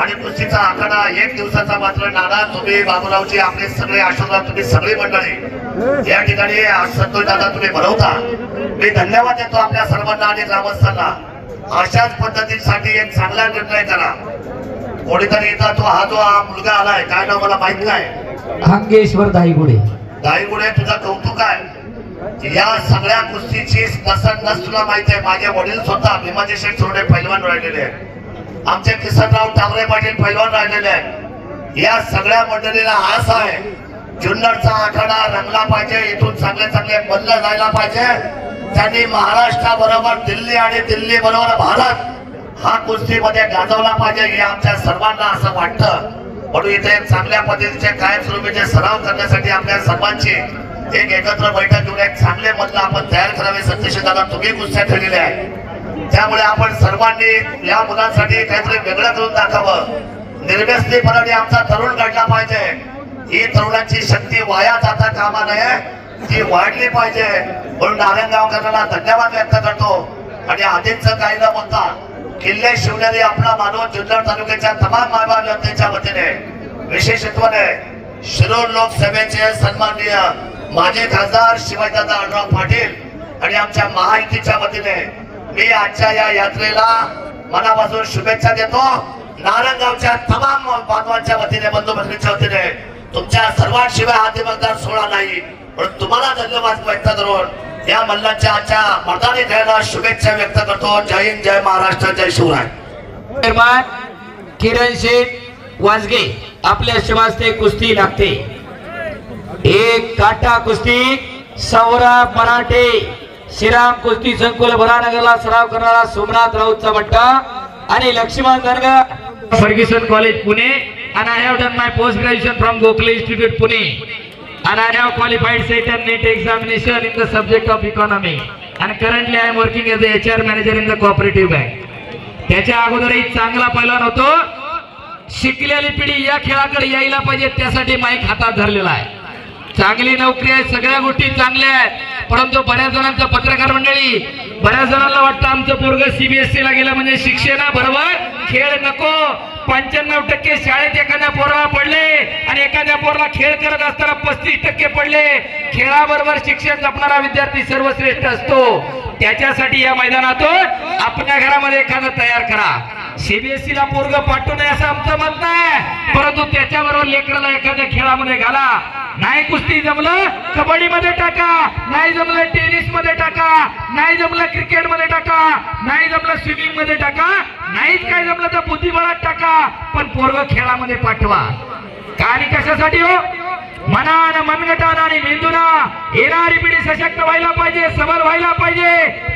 आणि कुस्तीचा आखाडा 1 दिवसाचा मात्र नाना, तुम्ही बाबूरावजी, आपले सगळे आशीर्वाद, तुम्ही सगळी मंडळी या ठिकाणी संतोष दादा तुम्ही भरवता. मी धन्यवाद देतो आपल्या सर्वांना आणि ग्रामस्थांना. अशाच पद्धतीसाठी एक चांगला निर्णय करा. कोणीतरी इथं हा जो मुलगा आलाय, काय नाव मला माहित नाही, भाग्येश्वर दाईगुडे. दाईगुडे, तुझं कौतुक आहे. या सगळ्या कुस्तीची नस तुला माहित आहे. माझे वडील स्वतः भीमाजी शेठ सोडे पैलवान राहिलेले आहेत, आमचे किसनराव टावरे पाटील पैलवान राहिलेले आहेत. या सगळ्या मंडळीला आस आहे जुन्नरचा आखाडा रंगला पाहिजे, इथून चांगले चांगले मल्ल जायला पाहिजे. त्यांनी महाराष्ट्राबरोबर दिल्ली आणि दिल्ली बरोबर भारत हा कुस्तीमध्ये गाजवला पाहिजे, हे आमच्या सर्वांना असं वाटतं. म्हणून इथे चांगल्या पद्धतीचे कायमस्वरूपीचे सराव करण्यासाठी आपल्या सर्वांची एक एकत्र बैठक घेऊन एक चांगले मल्ल आपण तयार करावे. सत्यशील दादा, तुम्ही कुस्त्या खेळलेल्या आहे, त्यामुळे आपण सर्वांनी या मुलांसाठी काहीतरी वेगळं करून दाखवावं. निर्व्यसनीपणाने आमचा तरुण घडला पाहिजे. ही तरुणांची शक्ती वाया जाता कामा नये, ती वाढली पाहिजे. म्हणून नारायणगावकरांना धन्यवाद व्यक्त करतो. आणि आधीच काही न बोलता किल्ले शिवनेरी आपला मानव जुन्नर तालुक्याच्या तमाम मायबाप जनतेच्या वतीने, विशेषत्वाने शिरूर लोकसभेचे सन्माननीय माजी खासदार शिवाजीदादा आढळराव पाटील आणि आमच्या महायुतीच्या वतीने मी आजच्या या यात्रेला मनापासून शुभेच्छा देतो. नारायणगावच्या तमाम बांधवांच्या वतीने, बंधू भगिनीच्या वतीने तुमच्या सर्वांशिवाय हा दिवसदार सोहळा नाही, पण तुम्हाला धन्यवाद व्यक्त करून या मल्लांच्या आजच्या मर्दानी खेळाला शुभेच्छा व्यक्त करतो. जय हिंद, जय महाराष्ट्र, जय शिवराय. किरण शेठ वाजगे आपल्या शिवास्ते कुस्ती लागते. एक काटा कुस्ती सौरभ मराठे श्रीराम कुस्ती संकुल भरानगरला सराव करणारा सोमनाथ राऊतचा बट्टा आणि लक्ष्मण दर्ग Fergusson college Pune. and I have done my post graduation from Gokhale Institute Pune and I have qualified SET and NET examination in the subject of economy and currently I am working as a HR manager in the cooperative bank. त्याच्या अगोदरही चांगला पैलवान होतो. शिकलेली पिढी या खेळाकडे यायला पाहिजे, त्यासाठी माईक हातात धरलेला आहे. चांगली नोकरी आहे, सगळ्या गोष्टी चांगल्या आहेत, परंतु बऱ्याच जणांचं, पत्रकार मंडळी, बऱ्याच जणांना वाटतं आमचं पोरग CBSE ला गेलं म्हणजे शिक्षणाबरोबर खेळ नको. 95% शाळेत एखाद्या पोराला पडले आणि एखाद्या पोराला खेळ करत असताना 35% पडले. खेळाबरोबर शिक्षण जपणारा विद्यार्थी सर्वश्रेष्ठ असतो. त्याच्यासाठी या मैदानातून आपल्या घरामध्ये एखादं तयार करा. CBSE ला पोरग पाठवू नये असं आमचं मत नाही, परंतु त्याच्याबरोबर लेकराला एखाद्या खेळामध्ये घाला. नाही कुस्ती जमलं कबड्डी मध्ये टाका, नाही जमलं टेनिस मध्ये टाका, नाही जमलं क्रिकेट मध्ये टाका, नाही जमलं स्विमिंग मध्ये टाका, नाहीच काय जमलं तर बुद्धिबळात टाका, पण पोरग खेळामध्ये पाठवा. का आणि कशासाठी हो? मनान, मनगटान आणि मेंदूना येणारी पिढी सशक्त व्हायला पाहिजे, सबल व्हायला पाहिजे,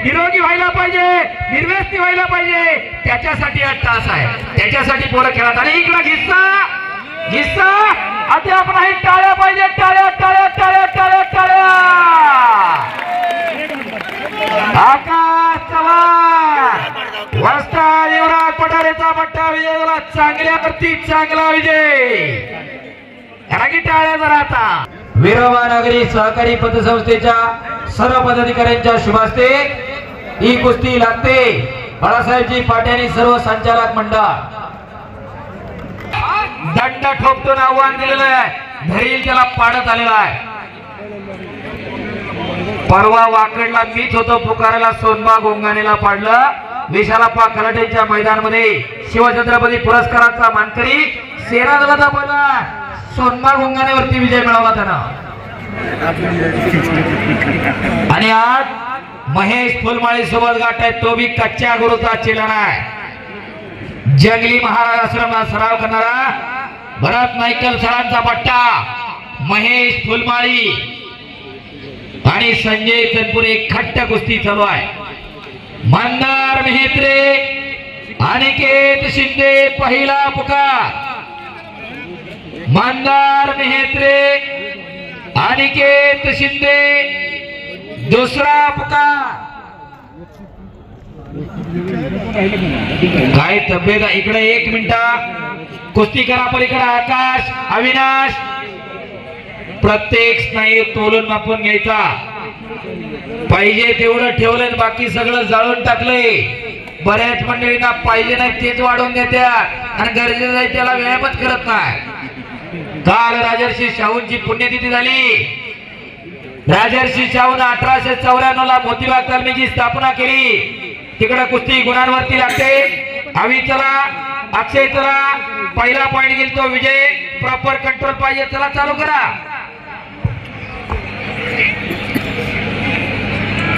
निरोगी व्हायला पाहिजे, निर्व्यसनी व्हायला पाहिजे. त्याच्यासाठी हा तास आहे, त्याच्यासाठी पोरं खेळतात. आणि इकडं घिस्सा अद्याप नाही. टाळ्या पाहिजे, टाळ्या टाळ्या टाळ्या टाळ्या टाळ्या. आकाश चव्हाण वस्ताद युवराज पठारेचा बट्टा विजय झाला. चांगल्यावरती चांगला विजय. टाळ्या जरा आता. विरोबा नगरी सहकारी पतसंस्थेच्या सर्व पदाधिकाऱ्यांच्या शुभास्ते ही कुस्ती लागते. बाळासाहेबजी पाट्यानी सर्व संचालक मंडळ दंड ठोकतून आव्हान दिलेलं आहे. धरील त्याला पाडत आलेला आहे. परवा वाकडला मीच होतो पुकाराला, सोनबा गोंगाणेला पाडलं. विशालाप्पा खलाटेच्या मैदानामध्ये शिवछत्रपती पुरस्काराचा मानकरी सेनादलाचा बोला सोनबा गोंगाणेवरती विजय मिळवला त्यानं. आणि आज महेश फुलमाळी सोबत गाठ आहे, तो बी कच्च्या गुरुचा चेला नाही. जंगली महाराज आश्रमला सराव करणारा भरत नाईकल सरांचा पट्टा, महेश फुलमाळी आणि संजय तनपुरे खट्ट कुस्ती चालू आहे. मंदार मेहत्रे अनिकेत शिंदे पहिला पुकार, मंदार मेहत्रे अनिकेत शिंदे दुसरा पुकार। काय तब्येत इकडे 1 मिनिट कुस्ती करा पलीकडे आकाश अविनाश, प्रत्येक स्नायू तोलून मापून घ्यायचा, पाहिजे तेवढं ठेवलं बाकी सगळं जाळून टाकलंय। बऱ्याच मंडळींना पाहिजे नाही तेच वाढवून देतात आणि गरजेचं आहे त्याला व्यायामच करत नाही। काल राजर्षी शाहूंची पुण्यतिथी झाली। राजर्षी शाहून 1894 ला मोतीबाग तालमीची स्थापना केली। तिकडे कुस्ती गुणांवरती लागते। हवी चला अक्षय चला, पहिला पॉइंट गेल तो विजय, प्रॉपर कंट्रोल पाहिजे, चला चालू करा।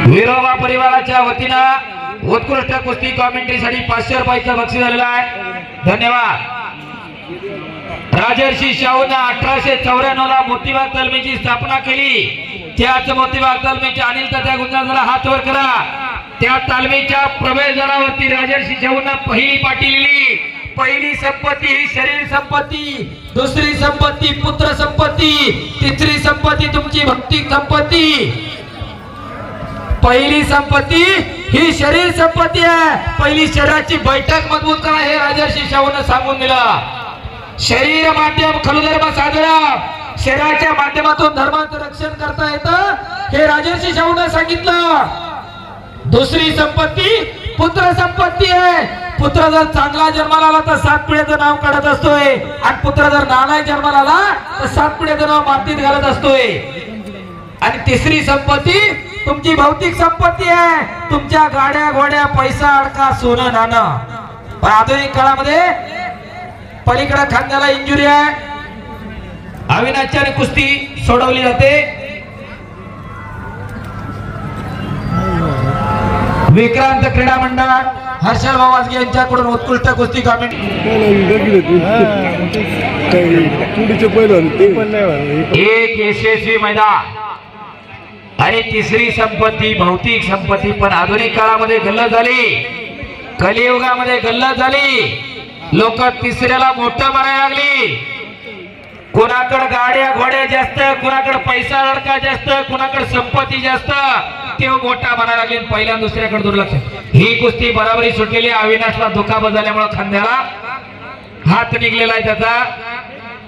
विरोबा परिवाराच्या वतीनं उत्कृष्ट कुस्ती कॉमेंट्रीसाठी 500 रुपयाचं बक्षीस झालेलं आहे, धन्यवाद। राजर्षी शाहूने 1894 ला मोतीबाग तालमीची स्थापना केली। त्याच मोतीबाग तालमीच्या अनिल तात्या गुंजाळला हात वर करा। त्या तालमीच्या प्रवेशद्वारावरती राजर्षी शाहूने पहिली पाटी लिहिली, पहिली संपत्ती ही शरीर संपत्ती, दुसरी संपत्ती पुत्र संपत्ती, तिसरी संपत्ती तुमची भक्ती संपत्ती। पहिली संपत्ती ही शरीर संपत्ती आहे, पहिली शरीराची बैठक मजबूत करा हे राजर्षी शाहूने सांगून दिलं। शरीर माध्यम खलुधर्म साधना, शरीराच्या माध्यमातून धर्माचं रक्षण करता येतं हे राजर्षी शाहूने सांगितलं। दुसरी संपत्ती पुत्र संपत्ती आहे, पुत्र जर चांगला जन्माला आला तर 7 पिढ्याचं नाव काढत असतोय आणि पुत्र जर नालायक जन्माला आला तर 7 पिढ्याचं नाव मातीत घालत असतोय। आणि तिसरी संपत्ती तुमची भौतिक संपत्ती आहे, तुमच्या गाड्या घोड्या पैसा अडका सोनं नाणं। पण आधुनिक काळामध्ये पलीकडे खांद्याला इंजुरी आहे, अविनाशच्याने कुस्ती सोडवली जाते। विक्रांत क्रीडा मंडळ हर्षल वाजगे यांच्याकडून उत्कृष्ट कुस्ती कॉमेंट। एक यशस्वी मैदान आणि तिसरी संपत्ती भौतिक संपत्ती पण आधुनिक काळामध्ये गल्लत झाली, कलियुगामध्ये गल्लत झाली। लोक तिसऱ्याला मोठं बनायला लागली। कोणाकडे गाड्या घोड्या जास्त, कोणाकडे पैसा अडका जास्त, कोणाकडे संपत्ती जास्त, ते मोठा बनायला लागले, पहिल्या दुसऱ्याकडे दुर्लक्ष। ही कुस्ती बराबरी सुटलेली, अविनाशला दुखापत झाल्यामुळे खांद्याला हात निघलेला आहे त्याचा।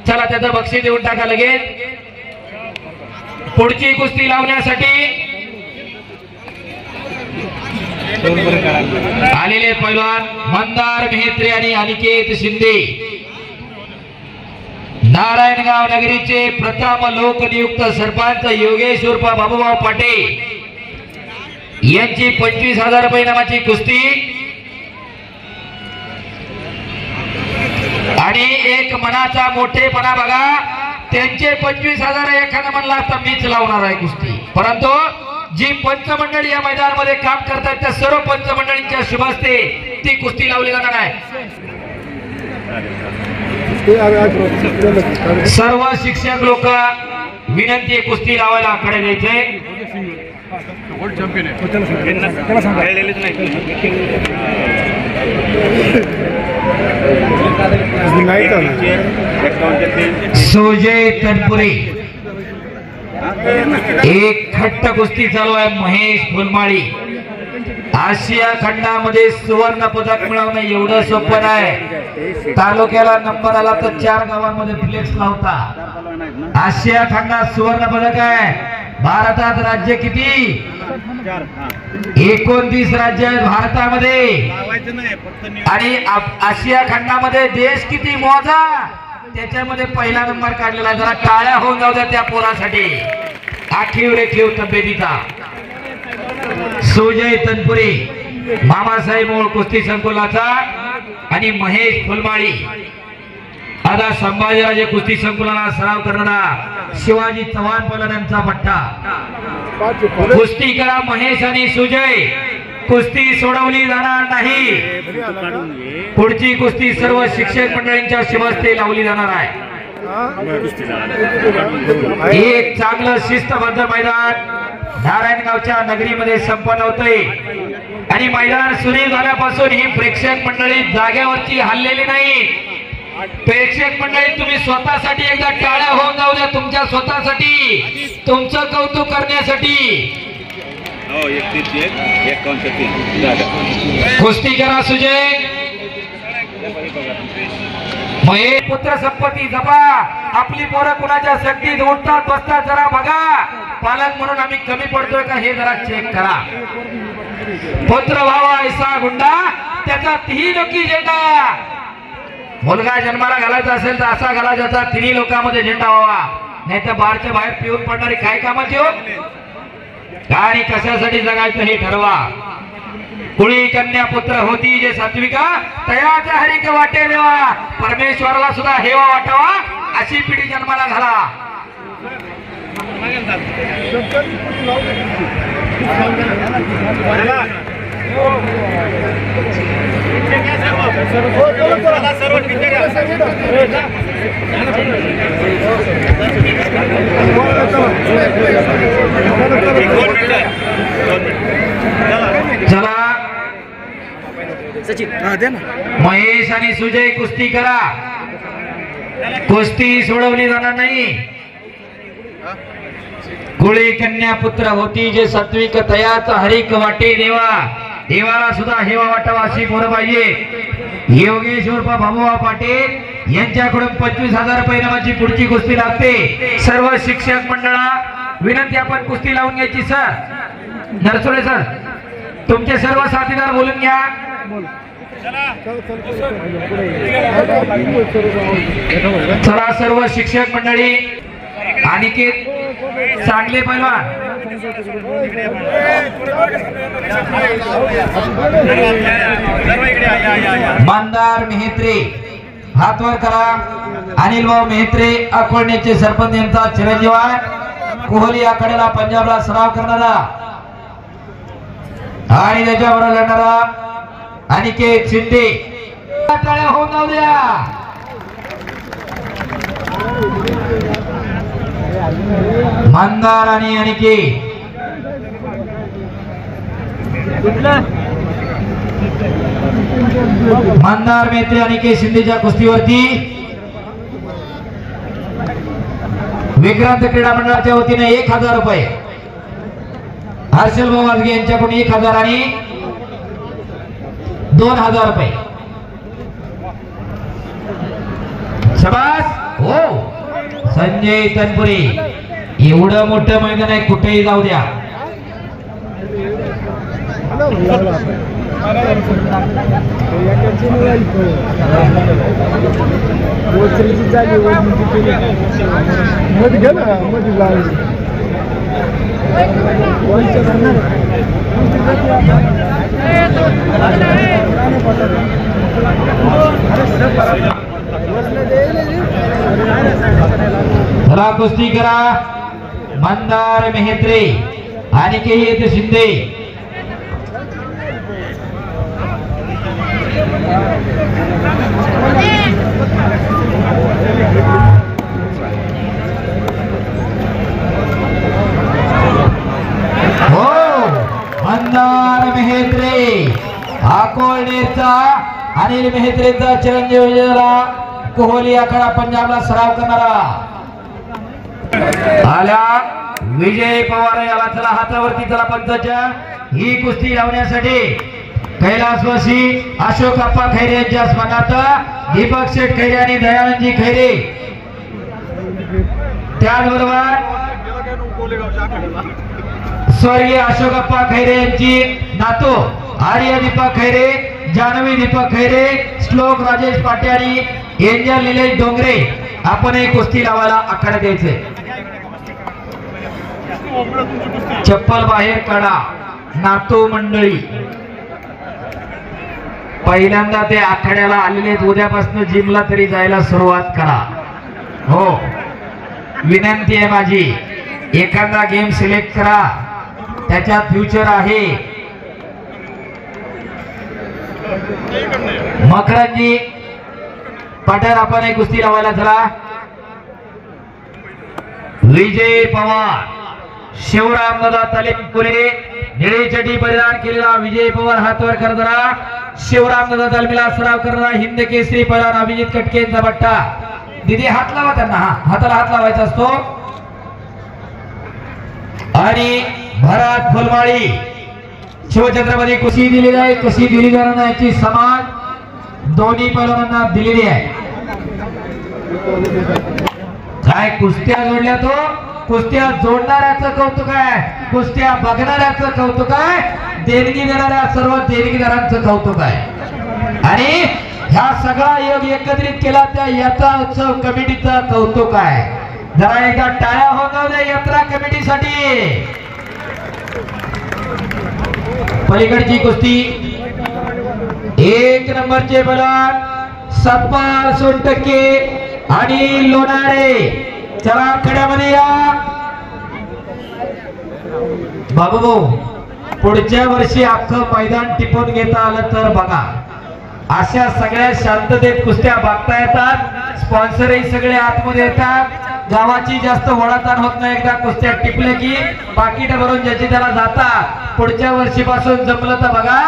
चला त्याचं बक्षीस देऊन टाका लगेच। पुढची कुस्ती लावण्यासाठी आलेले पैलवान मंदार मेहत्रे आणि अनिकेत शिंदे, नारायणगाव नगरीचे प्रथम लोकनियुक्त सरपंच योगेश उर्फ बाबूभाऊ पाटे यांची 25,000 रुपये नामाची कुस्ती आणि एक मनाचा मोठेपणा बघा, त्यांचे 25,000 एखादा म्हणला तर मीच लावणार आहे कुस्ती, परंतु जी पंचमंडळी या मैदानामध्ये काम करतात त्या सर्व पंचमंडळींच्या शुभ हस्ते ती कुस्ती लावली जाणार आहे। सर्व शिक्षक लोक विनंती कुस्ती लावायला आकडे द्यायचे। सुजय तनपुरे, एक खट्ट कुस्ती चालू आहे। महेश फुलमाळी, आशिया खंडामध्ये सुवर्ण पदक मिळवणं एवढं सोपं आहे। तालुक्याला नंबर आला तर 4 गावांमध्ये फ्लेक्स लावता। आशिया खंडात सुवर्ण पदक आहे। भारतात राज्य किती? 29 राज्य आहेत भारतामध्ये आणि आशिया खंडामध्ये देश किती मोजा, त्याच्यामध्ये पहिला नंबर काढलेला आहे। जरा टाळ्या होऊन जाऊ द्या त्या पोरासाठी, आखीव रेखीव तब्येतीचा। सुजय तनपुरे मामासाहेब मूळ कुस्ती संकुलाचा आणि महेश फुलमाळी आता संभाजीराजे कुस्ती संकुलाला सराव करणारा शिवाजी चव्हाण पलनांचा पट्टा। कुस्ती करा महेश आणि सुजय, कुस्ती सोडवली जाणार नाही। पुढची कुस्ती सर्व शिक्षक मंडळींच्या शिवस्ते लावली जाणार आहे। एक चांगलं शिस्तबद्ध मैदान नारायणगावच्या नगरीमध्ये संपन्न होतोय आणि मैदान सुरू झाल्यापासून ही प्रेक्षक मंडळी जाग्यावरची हललेली नाही. प्रेक्षक मंडळी तुम्ही स्वतःसाठी एकदा टाळ्या होऊन जाऊ द्या, तुमच्या स्वतःसाठी, तुमचं कौतुक करण्यासाठी. कुस्ती करा सुजय महेश पुत्र संपत्ती जपा. आपली पोरं कुणाच्या सक्तीत उठतात बसतात जरा बघा. पालक म्हणून आम्ही कमी पडतोय का हे जरा चेक करा. पुत्र व्हावा ऐसा गुंडा त्याचा तिही लोकी झेंडा. मुलगा जन्माला घालायचा असेल तर असा घाला ज्याचा तिन्ही लोकांमध्ये झेंडा व्हावा, नाही तर बाहेरच्या बाहेर पिऊन पडणारी काय कामाची हो. आणि कशासाठी जगायचं हे ठरवा. कुळी कन्या पुत्र होती जे सात्विका तयाच्या हरिक वाटे देवा. परमेश्वराला सुद्धा हेवा वाटावा अशी पिढी जन्माला घाला. चला महेश आणि सुजय कुस्ती करा. कुस्ती सोडवली जाणार नाही. कुळी कन्या पुत्र होती जे सात्विक तयाचा हरिक वाटे देवा. देवाला सुद्धा हेवा वाटावा अशी पोरं पाहिजे. योगेश उर्फ भाऊबा पाटील यांच्याकडून 25,000 रुपये नावाची पुढची कुस्ती लागते. सर्व शिक्षक मंडळा विनंती आपण कुस्ती लावून घ्यायची. सर नरसोडे सर तुमचे सर्व साथीदार बोलून घ्या. चला सर्व शिक्षक मंडळी अनिकेत चांगले पैलवान मंदार मेहत्रे हातवर करा. अनिल भाऊ मेहत्रे अकोळणेचे सरपंच यांचा चिरंजीव आहे. कोहली आखाड्याला पंजाबला सराव करणारा आणि त्याच्याबरोबर लढणारा अनिकेत शिंदे. टाळ्या होऊन जाऊ द्या. मंदार आणि अनिकेत मंदार मेहत्रे अनिकेत शिंदेच्या कुस्तीवरती विक्रांत क्रीडा मंडळाच्या वतीने 1,000 रुपये. हर्षल भाऊ वाजगे यांच्याकडून 1,000 आणि 2,000 रुपये. शाबास हो संजय तनपुरे. एवढं मोठं मैदान आहे कुठेही जाऊ द्या. चला कुस्ती करा. मंदार मेहत्रे अनिकेत शिंदे. हो मंदार मेहत्रे अकोळनेरचा अनिल मेहत्रेचा चिरंजीव कोहली आखाडा पंजाबला सराव करणारा आला विजय पवार याला. चला हातावरती चला पंचाच्या ही कुस्ती लावण्यासाठी कैलासवासी अशोक अप्पा खैरे यांच्या स्मरणार्थ दीपक शेठ खैरे आणि दयानंदजी खैरे. त्याचबरोबर स्वर्गीय अशोक अप्पा खैरे यांची नातू आर्य दीपक खैरे, जानवी दीपक खैरे, श्लोक राजेश पाट्यानी, एंजल निलेश डोंगरे. आपण एक कुस्ती लावायला आखाड्यात यायचे. चप्पल बाहेर काढा नातू मंडळी. पहिल्यांदा ते आखाड्याला आलेले उद्यापासून जिमला तरी जायला सुरुवात करा. हो विनंती आहे माझी. एखादा गेम सिलेक्ट करा त्याच्यात फ्युचर आहे. मकरंजी पठार आपण एक कुस्ती लावायला चला. विजय पवार शिवराम दादा तालीमपुरे निळे चटी परिधान केलेला विजय पवार हातवर करणारा शिवराम दादा तालमीला सराव करणारा हिंद केसरी पैलवान अभिजित कटकेंचा बट्टा दिदी हात लावा त्यांना हाताला हात लावायचा असतो आणि भरत फुलमाळी शिवछत्रपती कुस्ती दिलेली आहे कशी दिली जाणार नाही याची समाज दोन्ही पैलवानांना दिलेली आहे काय कुस्त्या जोडल्या तो कुस्त्या जोडणाऱ्याचं कौतुक आहे कुस्त्या बघणाऱ्याचं कौतुक आहे देणगी देणाऱ्या सर्व देणगीदारांचं कौतुक आहे आणि ह्या सगळा योग एकत्रित केला त्या यात्रा उत्सव कमिटीचं कौतुक आहे जरा एकदा टाळ्या होणार द्या यात्रा कमिटीसाठी पलीकडची कुस्ती 1 नंबरचे पैलवान सतपाल सोनटक्के आणि लोणारे चला खड्यामध्ये या बाबू भाऊ पुढच्या वर्षी अख्खं मैदान टिपून घेता आलं तर बघा अशा सगळ्या शांततेत कुस्त्या बघता येतात स्पॉन्सरही सगळे आतमध्ये येतात गावाची जास्त ओढाताण होत नाही एकदा कुस्त्या टिपल्या की पाकिट भरून ज्याची त्याला जातात पुढच्या वर्षीपासून जमलं तर बघा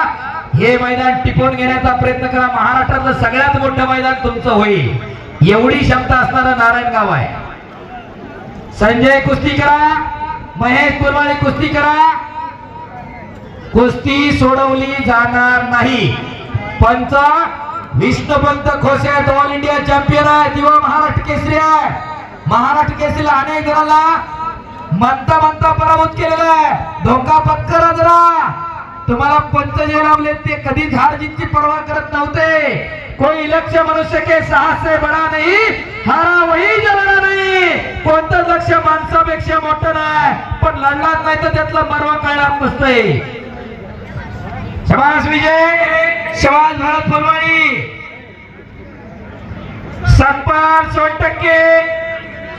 हे मैदान टिपून घेण्याचा प्रयत्न करा महाराष्ट्रातलं सगळ्यात मोठं मैदान तुमचं होईल एवढी क्षमता असणारं नारायणगाव आहे संजय कुस्ती करा महेश पुरवाळे कुस्ती करा कुस्ती सोडवली जाणार नाही पंच विष्णुपंत खोसे ऑल इंडिया चॅम्पियन आहे दिवा महाराष्ट्र केसरी आहे महाराष्ट्र केसरीला अनेक जणांना म्हणता म्हणता पराभूत केलेला आहे धोका पत्करा जरा तुम्हाला पंच जे लावले ते कधीच हार जीतची पर्वा करत नव्हते कोई लक्ष्य मनुष्य के साहस से बडा नाही हारा वही जलना नाही कोणतं लक्ष्य माणसापेक्षा मोठं नाही पण लढलाच नाही तर त्यातला मर्म कळणार नसतंय शाबास विजय शाबास भरत फुलवाणी सतपाल सोनटक्के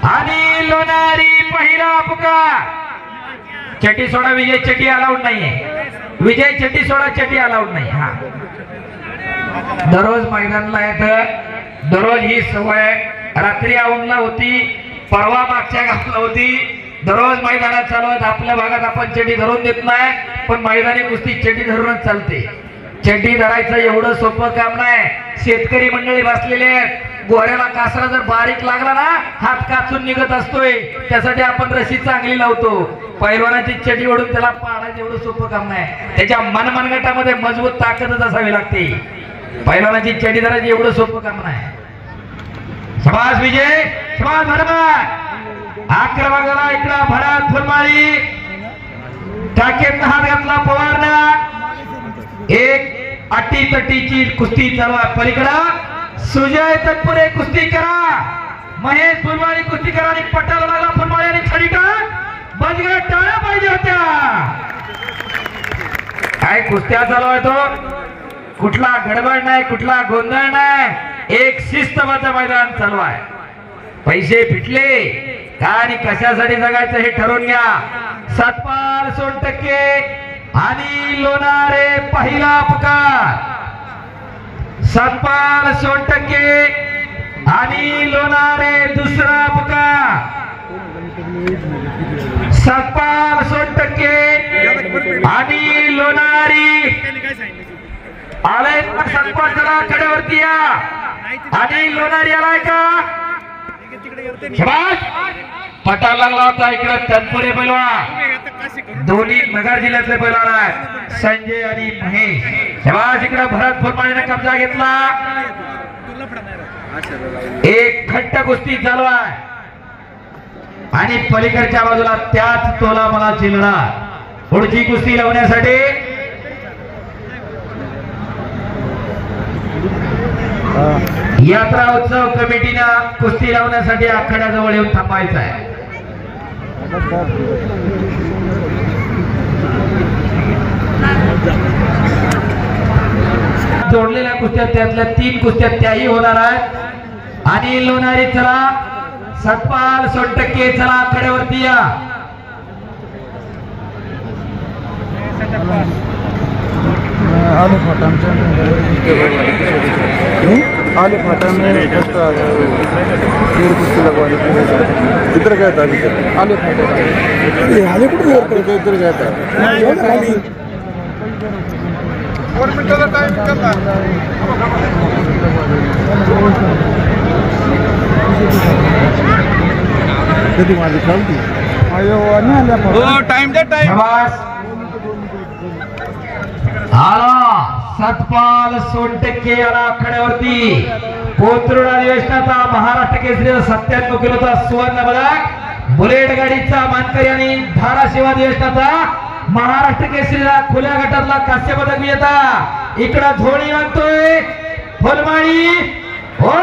आणि लोणारी पहिला पुकार चटी सोडा विजय चटी अलाउड नाहीये विजय चटी सोडा चटी अलाउड नाही हा दररोज मैदानाला येत दररोज ही सवय रात्री औंधला होती परवा मागच्या गावाला होती दररोज मैदानात चालवत आपल्या भागात आपण चटी धरून देत नाही पण मैदानी कुस्ती चटी धरूनच चालते चटी धरायचं एवढं सोपं काम नाही शेतकरी मंडळी बसलेले आहेत गोऱ्याला कासरा जर बारीक लागला ना हात काचून निघत असतोय त्यासाठी आपण रशी चांगली लावतो पैलवानाची चटी ओढून त्याला पाडायचं एवढं सोपं काम नाही त्याच्या मनगटामध्ये मजबूत ताकदच असावी लागते पैलवानाची चटी धरायची एवढं सोपं काम नाही शाबास विजय शाबास भरत आक्रमक झाला इकडं भरत फुलमाळी टाकेत हात घातला पवारना एक अटी तटीची कुस्ती चालू आहे पलीकडं सुजय तटपुरे कुस्ती करा महेश फुलमाळी कुस्ती करा आणि पटाला लागला फुलमाळी आणि खडी टाक बजगड टाळ्या पाहिजे होत्या काय कुस्त्या चालू आहे तो कुठला गडबड नाही कुठला गोंधळ नाही एक शिस्तबद्ध मैदान चालू आहे पैसे फिटले का आणि कशासाठी जगायचं हे ठरवून घ्या सतपाल सोनटक्के आणि लोणारे पहिला पुकार सतपाल सोनटक्के आणि लोणारे दुसरा पुकार सतपाल सोनटक्के आणि लोणारी आलाय सतपाल जरा कडेवरती या आणि लोणारी आलाय का पटाला लागला होता इकडे तनपुरे पैलवान दोन्ही नगर जिल्ह्यातले पैलवान आहेत संजय आणि महेश शाबास इकडे भरत फुलमाळीने कब्जा घेतला एक खट्ट कुस्ती चालू आहे आणि पलीकडच्या बाजूला त्याच तोला मला चिलणार पुढची कुस्ती लावण्यासाठी यात्रा उत्सव कमिटीनं कुस्ती लावण्यासाठी आखाड्याजवळ येऊन थांबायचं आहे जोडलेल्या कुस्त्या त्यातल्या 3 कुस्त्या त्याही होणार आहेत आणि लोणारी चला सतपाल सोनटक्के चला आखाड्यावरती या आलो आले फाटाने कुस्ती लगवाने इतर काय आले फाटे आले कुठे इतर काय मिनिटाचा टाइम करता कधी माझी खालती टाइम दे टाइम सतपाल सोनटक्के याला आखाड्यावरती कोथरूड अधिवेशनाचा महाराष्ट्र केसरी 97 किलोचा सुवर्ण पदक बुलेट गाडीचा मानकरी आणि धाराशिव अधिवेशनाचा महाराष्ट्र केसरीला खुल्या गटातला कांस्य पदक विजेता इकडं झोळी मागतोय फुलमाळी हो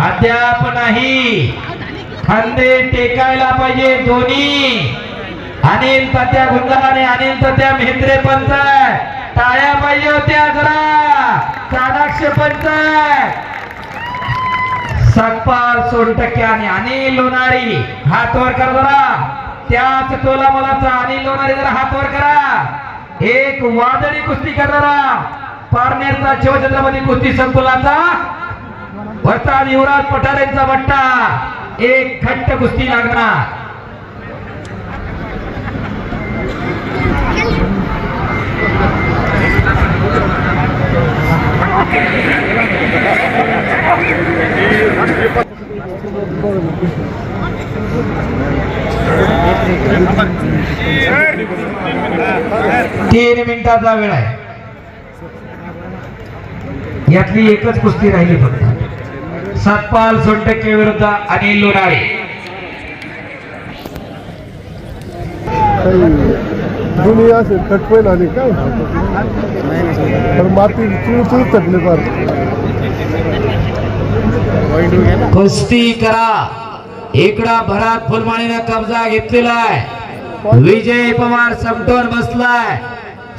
अद्याप नाही खांदे टेकायला पाहिजे दोन्ही अनिल तात्या गुंजाळ आणि अनिल तात्या मेहत्रे पंच टाळ्या पाहिजे होत्या जरा चाणाक्ष पंच सतपाल सोनटक्के आणि अनिल लोणारी हात वर करा जरा त्याच टोला मुलाचा अनिल लोणारी जरा हात वर करा एक वादळी कुस्ती करणारा पारनेरचा शिवछत्रपती कुस्ती संकुलाचा वरचा युवराज पठारेंचा बट्टा एक घट्ट कुस्ती लागणार तीन मिनिटाचा वेळ आहे यातली एकच कुस्ती राहिली फक्त सतपाल सोनटक्के विरुद्ध अनिल लोणारे दोन्ही असे कटपैल आणि काय तर माती चूळ तकले फार कुस्ती करा इकडा भरात फुलमाळीने कब्जा घेतलेला आहे विजय पवार समतोल बसलाय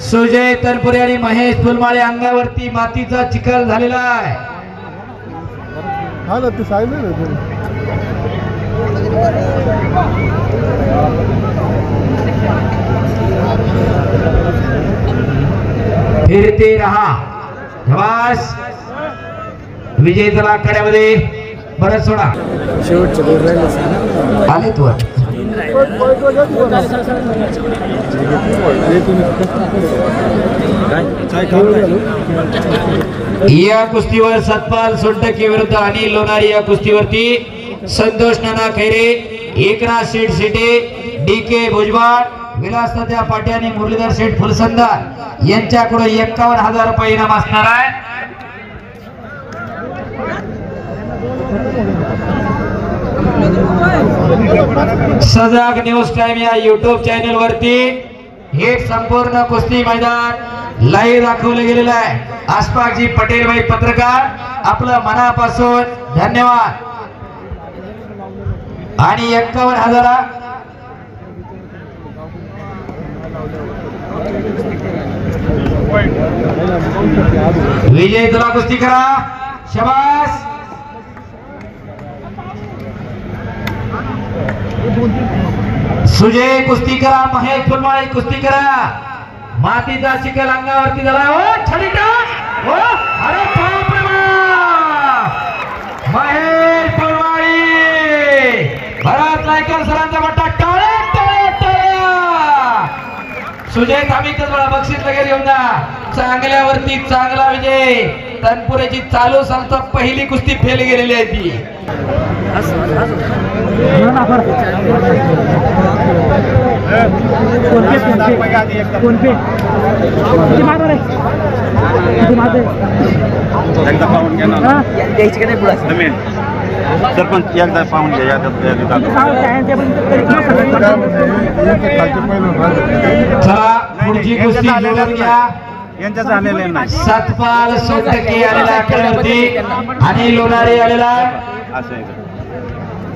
सुजय तनपुरे आणि महेश फुलमाळे अंगावरती मातीचा चिखल झालेला आहे हा ना ते सांगितलं फिरते रहा धवास विजय जला आखाड्यामध्ये बरं सोडा आले तू या कुस्तीवर सतपाल सोनटक्के विरुद्ध अनिल लोणारी या कुस्तीवरती संतोष नाना खैरे एकनाथ शेठ शेटे DK भुजबळ विलास तात्या पाट्या आणि मुरलीधर शेठ फुलसंदार यांच्याकडून 51,000 रुपये इनाम असणार आहे सजाग न्यूज टाइम या YouTube चॅनल वरती हे संपूर्ण कुस्ती मैदान लाईव्ह दाखवले गेलेलं आहे आसपासजी पटेल भाई पत्रकार आपलं मनापासून धन्यवाद आणि 51,000 विजय तुला कुस्ती करा शाबास सुजय कुस्ती करा महेश फुलमाळे कुस्ती करा मातीचा शिकल अंगावरती झाला हो छडीटा हो अरे बाप रे महेश फुलमाळे भरत लायकर सरांचा मोठा टाळे टाळे टाळ्या सुजय थांबितच बळा बक्षीस वगैरे घेऊन जा चांगल्यावरती चांगला विजय तनपुरेची चालू सांगतो पहिली कुस्ती फेल गेलेली आहे ती सरपंच एकदा पाहून घ्या पुढची कुस्ती जोडून घ्या यांच्या झालेले नाही सतपाल सोनटक्के आलेला आखाड्यावरती आणि लोणारे आलेला असं आहे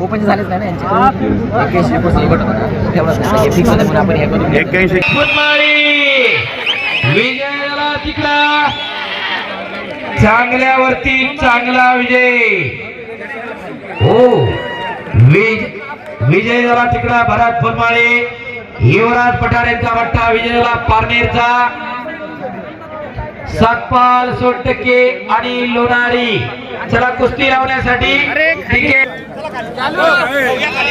ओपन झालेच नाही ना विजयाला तिकडा चांगल्यावरती चांगला विजय हो विजय झाला तिकडा भरत फुलमाळे युवराज पठारेंचा बट्टा विजयाला पारनेरचा सातपाल सोनटक्के आणि लोणारी. चला कुस्ती लावण्यासाठी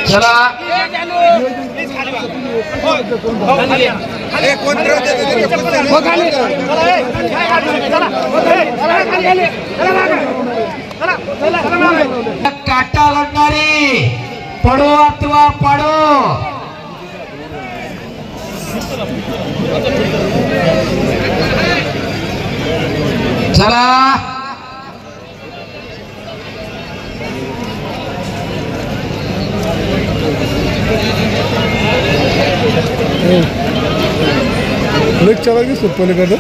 चला काटा लागणारी पडो अथवा पाडो. चला चला की सोपं करतो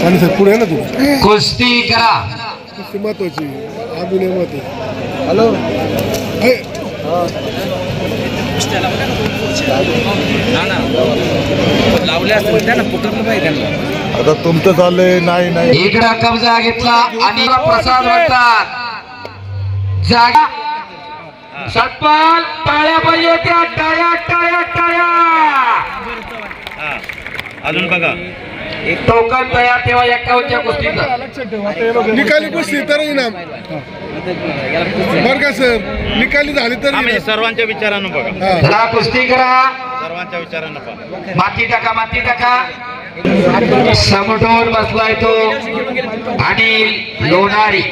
आणि सर पुढे ना तू कुस्ती करा. कुस्ती महत्वाची अभिनय महत्वाची. हॅलो लावले असतील त्या ना पुटरलं पाहिजे त्यांना. आता तुमचं चाललंय. नाही इकडा कब्जा घेतला आणि प्रसाद वाटतात. जागा सतपाल टाळ्या पाहिजे त्या. टाळ्या टाळ्या टाळ्या. अजून बघा टोकन तयार ठेवा 51च्या कुस्तीचं. निकाली कुस्ती तर इनाम बरं का सर. निकाली झाली तर सर्वांच्या विचारानं बघा. चला कुस्ती करा. सर्वांच्या विचारानं बघा. माती टाका माती टाका. समोर बसलाय तो आणि लोणारी.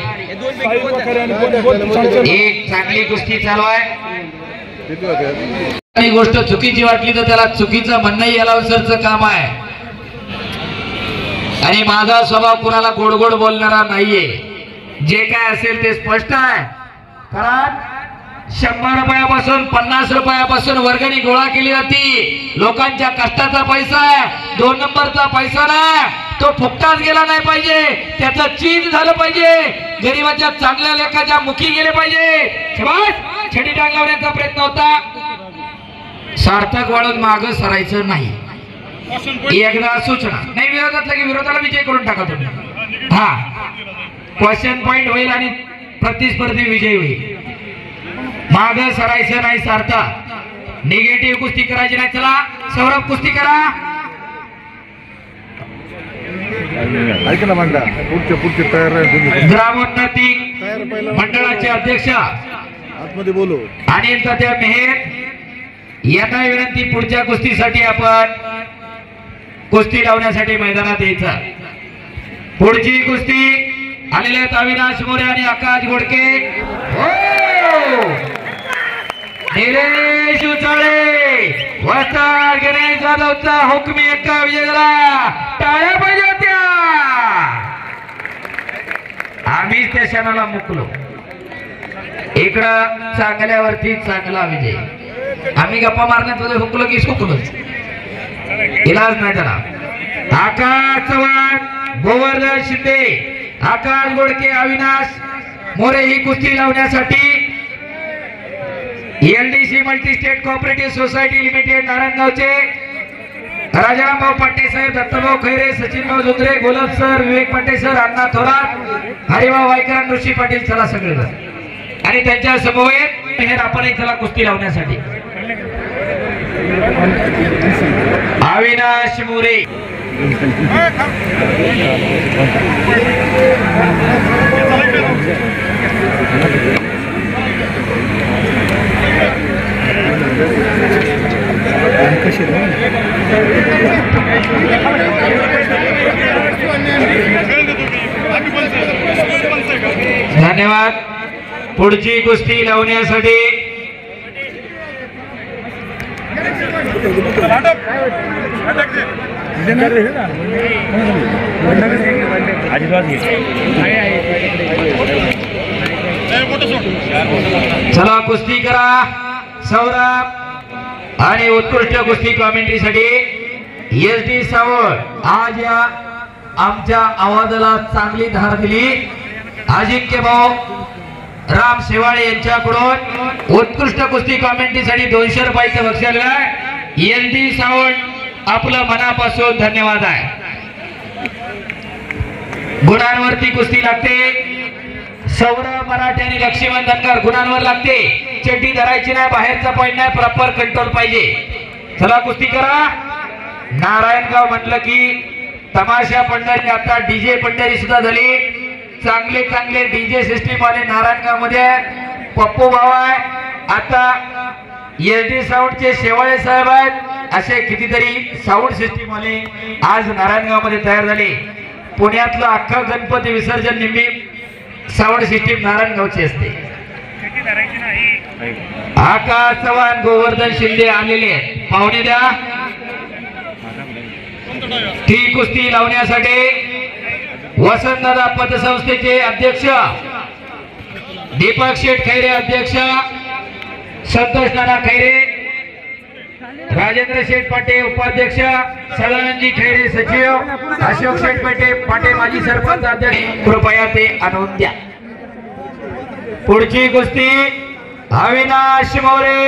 एक चांगली कुस्ती चालू आहे. ही गोष्ट चुकीची वाटली तर त्याला चुकीचं म्हणणंही अलाउन्सरचं काम आहे. आणि माझा स्वभाव कुणाला गोड गोड बोलणारा नाहीये. जे काय असेल ते स्पष्ट आहे. कारण 100 रुपयापासून 50 रुपयापासून वर्गणी गोळा केली जाते. लोकांच्या कष्टाचा पैसा आहे. 2 नंबरचा पैसा नाही. तो फुकटाच गेला नाही पाहिजे. त्याचं चीज झालं पाहिजे. गरीबाच्या चांगल्या लेखाच्या मुखी गेले पाहिजे. शाबास. छडी टांग लावण्याचा प्रयत्न होता. सार्थक वाढून मागं सरायचं नाही. एकदा सूचना नाही. विरोधातला की विरोधाला विजय करून टाका तुम्ही. हा क्वेश्चन पॉइंट होईल आणि प्रतिस्पर्धी विजय होईल. माग सरायचं नाही. सार्थक निगेटिव्ह कुस्ती करायची नाही. चला सौरभ कुस्ती करा. ऐक ना मांडा पुढचे तयार ग्रामोन्नती मंडळाचे अध्यक्ष आतमध्ये बोलू अनिल तात्या मेहेर यांना विनंती. पुढच्या कुस्तीसाठी आपण कुस्ती लावण्यासाठी मैदानात यायचं. पुढची कुस्ती आलेले आहेत अविनाश मोरे आणि आकाश घोडके. निलेश उचाळे वस्ताद गणेश जाधवचा हुकमी एक्का विजय झाला. टाळ्या पाहिजे होत्या. आम्हीच त्या क्षणाला मुकलो. इकडं चांगल्यावरती चांगला विजय. आम्ही गप्पा मारण्यात मध्ये हुकलो की हुकलोच. इलाज नाही त्याला. आकाश चव्हाण गोवर्धन शिंदे आकाश गोडके अविनाश मोरे ही कुस्ती लावण्यासाठी LDC multi state cooperative society limited नारायणगावचे राजाराम भाऊ पाटे साहेब, दत्तभाऊ खैरे, सचिन भाऊ जुंद्रे, गोलब सर, विवेक पाटे सर, अण्णा थोरात, हरिभाऊ वायकर, ऋषी पाटील. चला सगळेजण आणि त्यांच्या समवेत मेहर आपणही चला कुस्ती लावण्यासाठी. अविनाश मोरे धन्यवाद. पुढची कुस्ती लावण्यासाठी चला कुस्ती करा. सौरभ आणि उत्कृष्ट कुस्ती कॉमेंट्रीसाठी SD सावंत आज या आमच्या आवाजाला चांगली धार दिली. अजिंक्य भाऊ राम शेवाळे यांच्याकडून उत्कृष्ट कुस्ती कॉमेंट्रीसाठी 200 रुपयाचं बक्षीस आहे. SD सावंत आपलं मनापासून धन्यवाद आहे. गुणांवरती कुस्ती लागते. सौरभ मराठे आणि लक्ष्मण धनगर गुणांवर लागते. चड्डी धरायची नाही. बाहेरचा पॉईंट नाही. प्रॉपर कंट्रोल पाहिजे. चला कुस्ती करा. नारायणगाव म्हटलं की तमाशा पंढरी, आता डीजे पंढरी सुद्धा झाली. चांगले चांगले डीजे सिस्टीम वाले नारायणगाव मध्ये पप्पू भाऊ आहे. आता एसडी साऊंडचे शेवाळे साहेब आहेत. असे कितीतरी साऊंड सिस्टीम वाले आज नारायणगाव मध्ये तयार झाले. पुण्यातलं अख्खा गणपती विसर्जन निम्मी साऊंड सिस्टीम नारायणगावची असते. आकाश चव्हाण, गोवर्धन शिंदे आलेले आहेत. पाहुणे द्या. ती कुस्ती लावण्यासाठी वसंतदादा पतसंस्थेचे अध्यक्ष दीपक शेठ खैरे, अध्यक्ष संतोष नाना खैरे, राजेंद्र शेठ पाटे उपाध्यक्ष, सदानंदजी खैरे सचिव, अशोक शेठ पाटे माजी सरपंच अध्यक्ष. कृपया ते आणून द्या. पुढची कुस्ती अविनाश मोरे,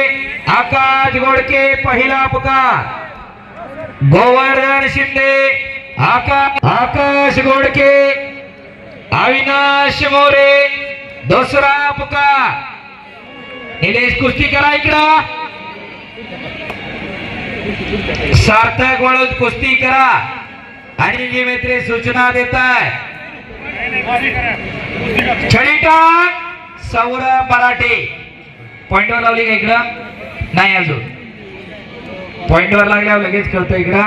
आकाश गोडके पहिला पुकार. गोवर्धन शिंदे, आकाश गोडके, अविनाश मोरे दुसरा पुकार. निलेश कुस्ती करा इकडं. सार्थक वळून कुस्ती करा. आणि जी मित्रे सूचना देत आहे छडीटा सौरभ मराठे. पॉइंटवर लावली का इकडं? नाही अजून. पॉइंटवर लागल्यावर लगेच कळतं इकडं.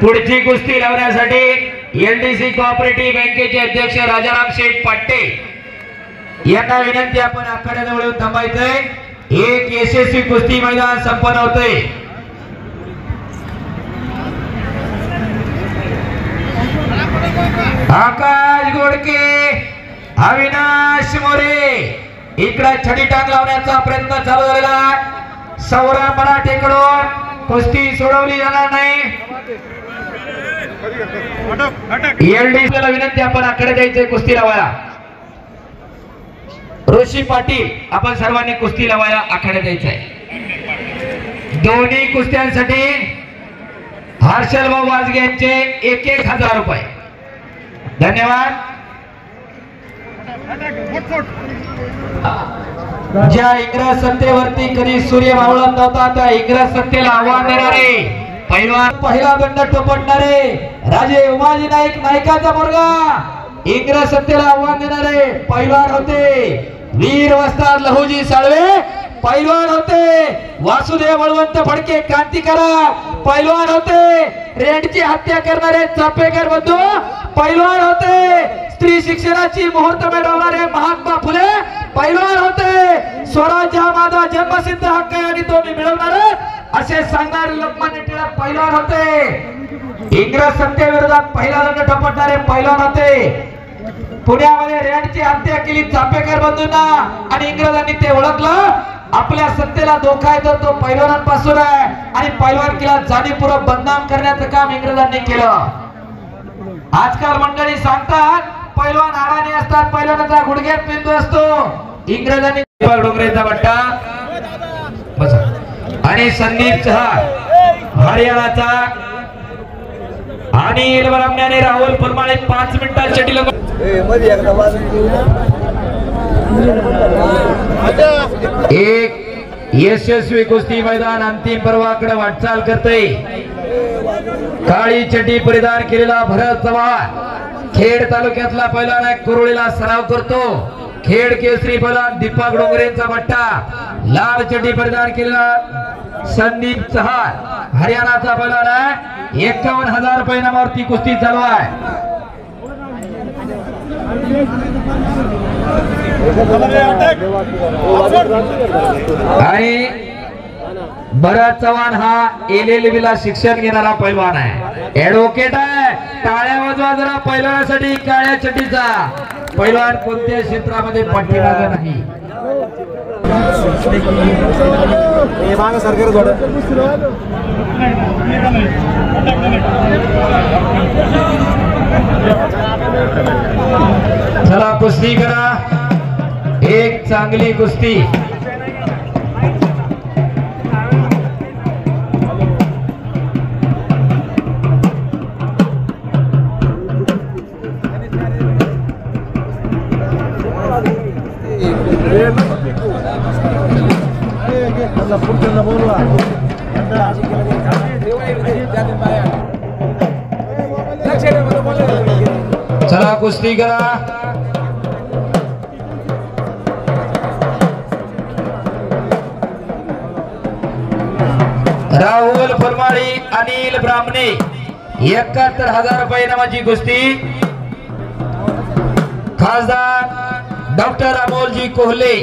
पुढची कुस्ती लावण्यासाठी एलडीसी कोऑपरेटिव्ह बँकेचे अध्यक्ष राजाराम शेठ पाटे यांना विनंती, आपण आखाड्याजवळ येऊन थांबायचंय. एक यशस्वी कुस्ती मैदान संपन्न होतंय. आकाश गोडके, अविनाश मोरे इकडे छडी टांग लावण्याचा प्रयत्न चालू झालेला आहे. सौरभ मराठेकडून कुस्ती सोडवली जाणार नाही. एलडीसीला विनंती, आपण आकडे द्यायचे कुस्ती लावायला. ऋषी पाटील, आपण सर्वांनी कुस्ती लावायला आखाडे द्यायचंय. दोन्ही कुस्त्यांसाठी हर्षल भाऊ वाजगे यांचे 1,000 रुपये. धन्यवाद. ज्या इंग्रज सत्तेवरती कधी सूर्य मावळत नव्हता, त्या इंग्रज सत्तेला आव्हान देणारे पैलवान, पहिला दंड टोपटणारे राजे उमाजी नाईक, नायकाचा मुलगा, इंग्रज सत्तेला आव्हान देणारे पैलवान होते. वीर वस्ताद लहुजी साळवे पैलवान होते. वासुदेव बळवंत फडके क्रांतिकारक पैलवान होते. रेंडची हत्या करणारे चापेकर बंधू पैलवान होते. स्त्री शिक्षणाची मुहूर्त मिळवणारे महात्मा फुले पैलवान होते. स्वराज्य हा माझा जन्मसिद्ध हक्क आहे आणि तो मी मिळवणार असे सांगणारे लोकमान्य टिळक पैलवान होते. इंग्रज सत्तेविरोधात पहिला दंड ठोपटणारे पैलवान होते. पुण्यामध्ये रेंडची हत्या केली चापेकर बंधूंना आणि इंग्रजांनी ते ओळखलं. आपल्या सत्तेला धोका येतो तो पैलवानांपासून आहे आणि पैलवानकीला जाणीवपूर्वक बदनाम करण्याचं काम इंग्रजांनी केलं. आजकाल मंडळी सांगतात पैलवान अडाणी असतात, पैलवानाचा गुडघ्यात मेंदू असतो. इंग्रजांनी डोंगरेचा बट्टा आणि संदीप चव्हाण हरियाणाचा आणि बरामण्याने राहुल फरमाळे 5 मिनिटात चटीला एक यशस्वी कुस्ती मैदान अंतिम पर्वाकडे वाटचाल करते. काळी चटी परिधान केलेला भरत चव्हाण खेड तालुक्यातला पैलवान कुरुळीला सराव करतो. खेड केसरी पैलवान दीपक डोंगरेंचा बट्टा. लाल चटी परिधान केलेला संदीप चव्हाण हरियाणाचा पैलवान आहे. 51,000 रुपये नामावरती कुस्ती चालू आहे. आणि भरत चव्हाण हा LLB ला शिक्षण घेणारा पैलवान आहे. ऍडव्होकेट आहे. टाळ्या वाजवा जरा पैलवानासाठी. काळ्या चटीचा पैलवान कोणत्या क्षेत्रामध्ये पाठीमागे नाही. चला कुस्ती करा. एक चांगली कुस्ती. चला कुस्ती करा. राहुल फरमाळी अनिल ब्राह्मणे 71,000 रुपये नामाची कुस्ती. खासदार डॉक्टर अमोलजी कोहले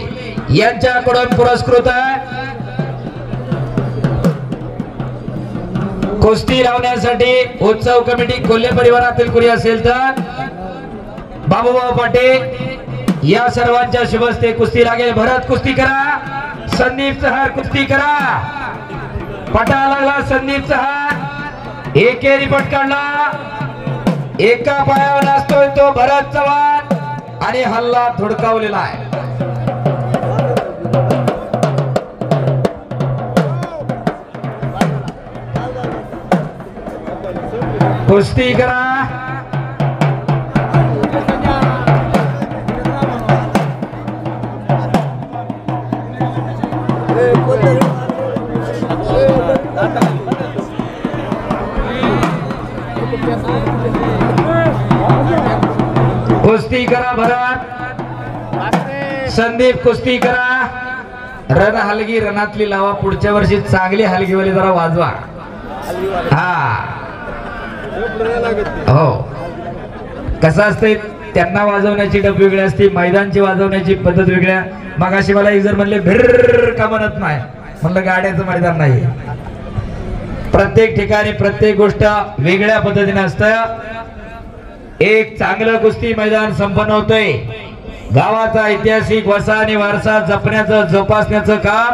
यांच्याकडून पुरस्कृत आहे. कुस्ती लावण्यासाठी उत्सव कमिटी कोल्हे परिवारातील कोणी असेल तर बाबूभाऊ पाटील या सर्वांच्या शुभ हस्ते कुस्ती लागेल. भरत कुस्ती करा. संदीप चव्हाण कुस्ती करा. पटा लागला संदीप चव्हाण. एकेरी पट काढला. एका पायावर असतोय तो भरत चव्हाण आणि हल्ला धुडकावलेला आहे. कुस्ती करा. कुस्ती करा भरत. संदीप कुस्ती करा. रण हलगी रणातली लावा. पुढच्या वर्षी चांगली हलगीवाली जरा वाजवा. हा हो कसं असतंय त्यांना वाजवण्याची डब वेगळी असते. मैदानची वाजवण्याची पद्धत वेगळ्या. मगाशी मला एक जर म्हणले भिर का म्हणत नाही म्हणलं गाड्याचं मैदान नाही. प्रत्येक ठिकाणी प्रत्येक गोष्ट वेगळ्या पद्धतीने असतं. एक चांगलं कुस्ती मैदान संपन्न होतंय. गावाचा ऐतिहासिक वसा आणि वारसा जपण्याचं जोपासण्याचं काम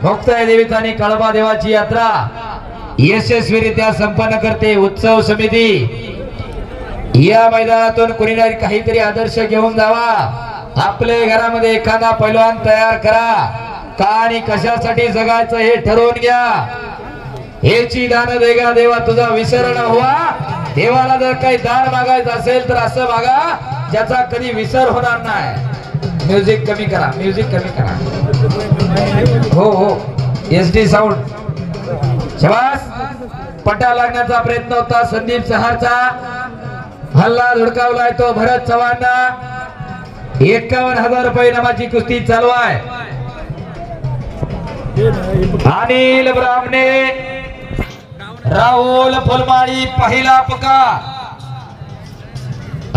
मुक्ताई देवीचा आणि कळबा देवाची यात्रा यशस्वीरित्या संपन्न करते उत्सव समिती. या मैदानातून कुणी काहीतरी आदर्श घेऊन जावा. आपल्या घरामध्ये एखादा पैलवान तयार करा. का आणि कशासाठी जगायचं हे ठरवून घ्या. हेची दान देगा देवा तुझा विसर न व्हावा. देवाला जर काही दान मागायचं असेल तर असं मागा ज्याचा कधी विसर होणार नाही. म्युझिक कमी करा. म्युझिक कमी करा. हो हो SD साऊंड. शबास. पटा लागण्याचा प्रयत्न होता संदीप चव्हाणचा. हल्ला धुडकावलाय तो भरत चव्हाणना. 51,000 रुपये नामाची कुस्ती चालू आहे. अनिल ब्राह्मणे राहुल फुलमाळी पहिला पका.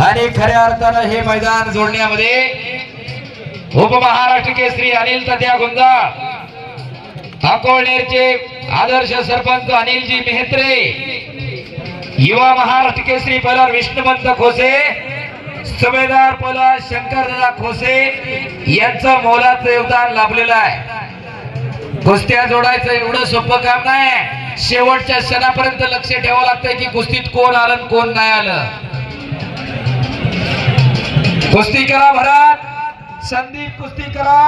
आणि खऱ्या अर्थानं हे मैदान जोडण्यामध्ये उपमहाराष्ट्र केसरी अनिल तात्या गुंजाळ, अकोळनेरचे आदर्श सरपंच अनिलजी मेहत्रे, युवा महाराष्ट्र केसरी पैलवान विष्णुमंत खोसे, सुभेदार पैलवान शंकरदादा खोसे यांचं मोलाचं योगदान लाभलेलं आहे. कुस्त्या जोडायचं एवढं सोपं काम नाही. शेवटच्या क्षणापर्यंत लक्ष ठेवावं लागतंय की कुस्तीत कोण आलं कोण नाही आलं. कुस्ती करा भरत. संदीप कुस्ती करा.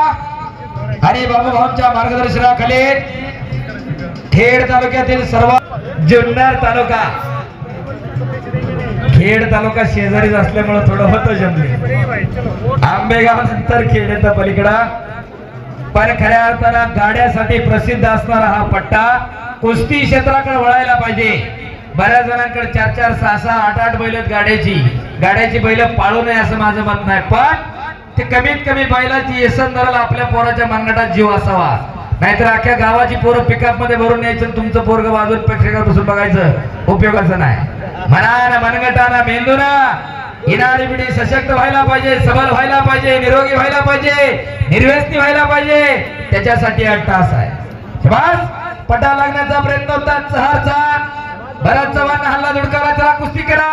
आणि बाबूभाऊंच्या मार्गदर्शनाखाली खेड तालुक्यातील सर्वात जुन्नर तालुका, खेड तालुका शेजारीच असल्यामुळे थोडं होतं जमले. आंबेगाव नंतर खेड येतं पलीकडं. पण खऱ्या अर्थानं गाड्यासाठी प्रसिद्ध असणारा हा पट्टा कुस्ती क्षेत्राकडे वळायला पाहिजे. बऱ्याच जणांकडे 4-4, 6-6, 8-8 बैल गाड्याची बैल पाळू नये असं माझं मत नाही. पण ते कमीत कमी बैलाची येसंदराला आपल्या पोराच्या मनगटात जीव असावा. नाहीतर अख्ख्या गावाची पोरं पिकअप मध्ये भरून न्यायचं तुमचं पोरग वाजून प्रेक्षकात बसून बघायचं उपयोगाचं नाही. मनानं मनगटानं मेंदूनं येणारी पिढी सशक्त व्हायला पाहिजे, सबल व्हायला पाहिजे, निरोगी व्हायला पाहिजे, निर्व्यसनी व्हायला पाहिजे. त्याच्यासाठी 8 तास आहे. बस पटा लागण्याचा प्रयत्न होता चहाचा. भरत चव्हाण हल्ला धुडकावला. चला कुस्ती करा.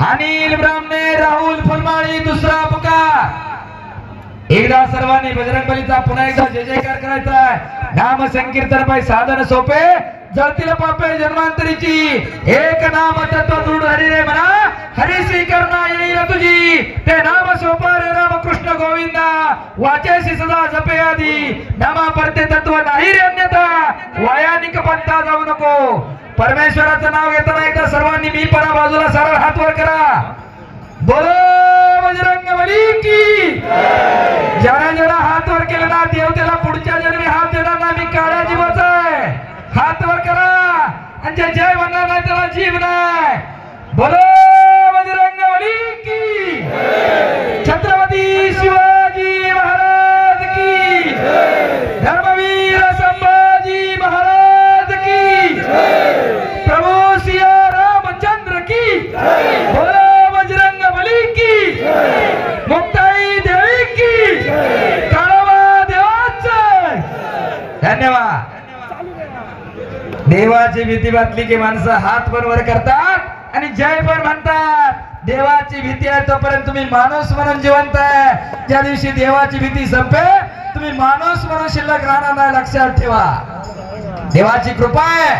अनिल ब्राह्मणे राहुल फुलमाळी दुसरा पुकार. एकदा सर्वांनी बजरंगबलीचा पुन्हा एकदा जय जयकार करायचा आहे. नाम संकीर्तन पाय साधन सोपे जळतील पापे जन्मांतरीची. एक नाम तत्व दृढ हरी रे म्हणा हरीसी करुणा येईल तुझी. ते नाम सोप रे राम कृष्ण गोविंदा वाचेसी सदा जपे आधी. नामा परते तत्व नाही रे अन्यथा वायानिक पंथा जाऊ नको. परमेश्वराचं नाव घेताना एकदा सर्वांनी मी परा बाजूला सरळ हात वर करा. बोलो बजरंगबली की. ज्याला हात वर केला ना देव त्याला पुढच्या जन्मी हात देणार ना. मी काळ्या जीवाचा आहे. हात वर करा. आणि जय म्हणणार नाही त्याला जीव नाही. बोलो बजरंगबली की. देवाची भीती वाटली की माणसं हात पण वर करतात आणि जय पण म्हणतात. देवाची भीती आहे तोपर्यंत तुम्ही माणूस म्हणून जिवंत आहे. ज्या दिवशी देवाची भीती संपे तुम्ही माणूस म्हणून शिल्लक राहणार नाही, लक्षात ठेवा. देवाची कृपा आहे,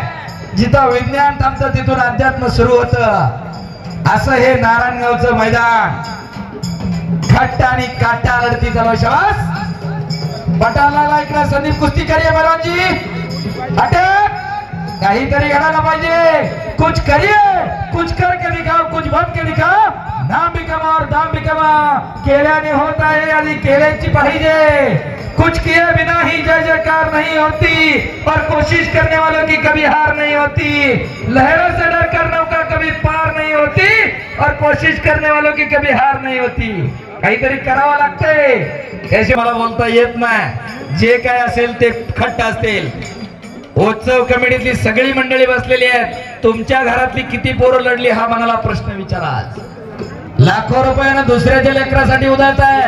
जिथं विज्ञान थांबतं तिथून अध्यात्म सुरू होतं. असं हे नारायणगावचं मैदान खट्ट आणि काटा लढतीचा विश्वास. पटाला इकडे संदीप कुस्ती करिए बलवानजी, अटक काहीतरी घडायला पाहिजे. कुछ करिए, कुछ करके दिखाओ, कुछ बन के दिखाओ. नाम भी कमाओ और दाम भी कमाओ. केल्याने होत आहे आणि केल्याची पाहिजे. कुछ किए बिना ही जय जयकार नहीं होती और कोशिश करने वालों की कभी हार नहीं होती. लहरों से डर कर नौका कभी पार नहीं होती और कोशिश करने वालों की कभी हार नहीं होती. काहीतरी करावं लागते. त्याशी मला बोलता येत नाही. जे काय असेल ते खट्ट असतील. उत्सव कमिटीतली सगळी मंडळी बसलेली आहेत. तुमच्या घरातली किती पोरं लढली हा मनाला प्रश्न विचारा. लाखो रुपयानं दुसऱ्याच्या लेकरासाठी उधळताय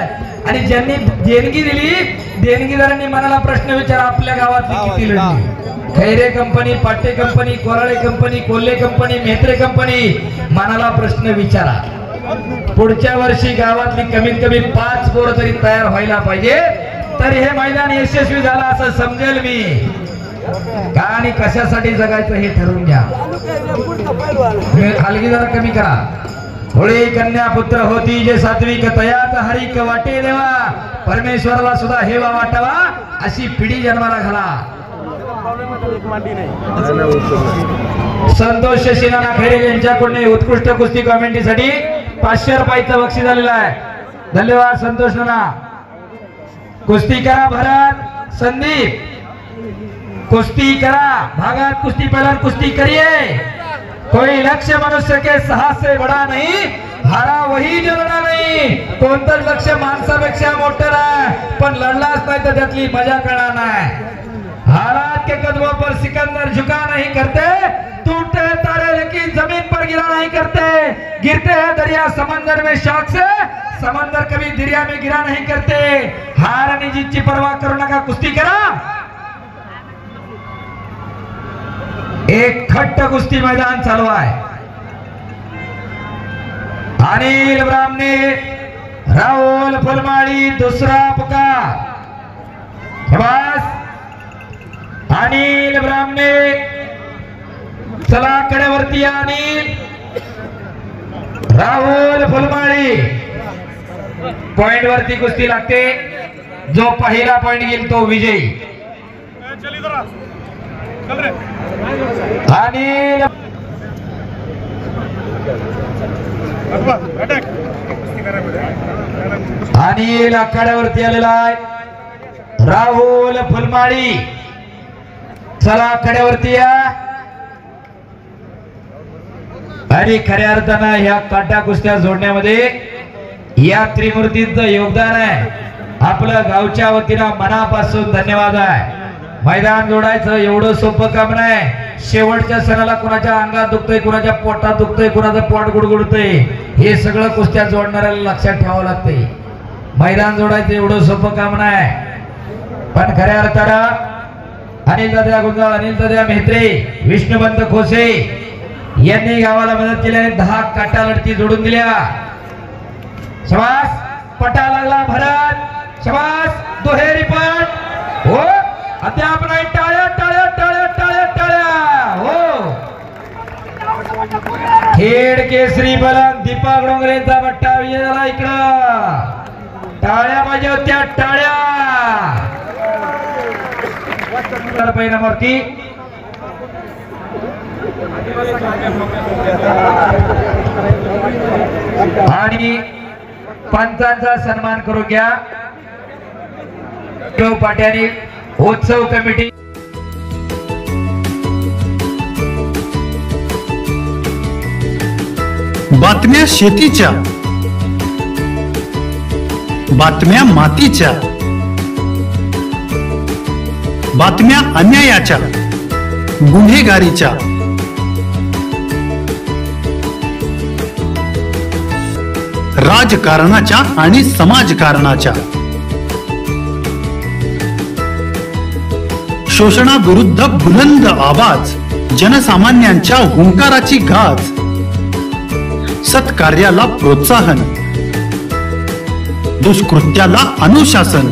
आणि ज्यांनी देणगी दिली देणगीदारांनी मनाला प्रश्न विचारा, आपल्या गावातली किती लढली. खैरे कंपनी, पाटे company, Korale company, Kolhe company, मेत्रे कंपनी, मनाला प्रश्न विचारा. पुढच्या वर्षी गावातली कमीत कमी 5 पोरं तरी तयार व्हायला पाहिजे, तरी हे मैदान यशस्वी झालं असं समजेल मी. का आणि कशासाठी जगायचं हे ठरवून घ्या. खालगी जरा कमी करा. होळी कन्या पुत्र होती जे सात्विक तयात हरिक वाटे देवा. परमेश्वराला सुद्धा हेवा वाटावा अशी पिढी जन्माला घाला. संतोष शिनाना खैरे यांच्याकडून उत्कृष्ट कुस्ती कमेंट्रीसाठी 500 रुपयाचं बक्षीस झालेलं आहे. धन्यवाद संतोष नाना. कुस्ती करा भरत, संदीप कुश्ती करा. भागात कुश्ती पहलवान कुश्ती करिए. कोई लक्ष्य मनुष्य के साहस से बड़ा नहीं, हारा वही जलना नहीं. कोणतं लक्ष्य माणसापेक्षा मोठं नाही, पण लढलाच नाही तर त्यातली मजा कळणार नाही. हालात के कदमों पर सिकंदर झुका नहीं करते, टूटते हैं तारे लेकिन जमीन पर गिरा नहीं करते. गिरते हैं दरिया समंदर में शौक से, समंदर कभी दरिया में गिरा नहीं करते. हार आणि जीतची पर्वा करू नका, कुस्ती करा. एक खट्ट कुस्ती मैदान चालू आहे. अनिल ब्राह्मणे, राहुल फुलमाळी दुसरा पुकार. शाबास अनिल ब्राह्मणे. चला कडेवरती अनिल. राहुल फुलमाळी. पॉइंट वरती कुस्ती लागते. जो पहिला पॉइंट घेईल तो विजयी. अनिल अनिल आखाड्यावरती आलेला आहे. राहुल फुलमाळी चला आखाड्यावरती या. आणि खऱ्या अर्थानं ह्या काटा कुस्त्या जोडण्यामध्ये या त्रिमूर्तींचं योगदान आहे. आपलं गावच्या वतीनं मनापासून धन्यवाद आहे. मैदान जोडायचं एवढं सोपं काम नाही. शेवटच्या सणाला कुणाच्या अंगात दुखतंय, कुणाच्या पोटात दुखतंय, कुणाचं पोट गुडगुडतंय, हे सगळं कुस्त्या जोडणाऱ्याला लक्षात ठेवावं लागतंय. मैदान जोडायचं एवढं सोपं काम नाही. पण खऱ्या अर्थानं अनिल दादा गुंजाळ, अनिल दादा मेहत्रे, विष्णुबंत खोसे यांनी गावाला मदत केल्याने 10 काटा लढती जोडून दिल्या. शाबास. पटा लागला भरत. शाबास. दुहेरी पट. हो अद्याप नाही. टाळ्या टाळ्या टाळ्या टाळ्या टाळ्या. हो खेड केसरी बलक दीपक डोंगरेंचा बट्टा विजय झाला. इकडं टाळ्या पाहिजे होत्या. टाळ्या. परिणामावरती आणि पंचांचा सन्मान करून घ्या. पाट्याने उत्सव कमिटी. बातम्या शेतीच्या, बातम्या मातीच्या, बातम्या अन्यायाच्या, गुन्हेगारीच्या, राजकारणाच्या आणि समाजकारणाच्या, शोषणाविरुद्ध बुलंद आवाज, जनसामान्यांच्या हुंकाराची गाज, सत्कार्याला प्रोत्साहन, दुष्कृत्याला अनुशासन,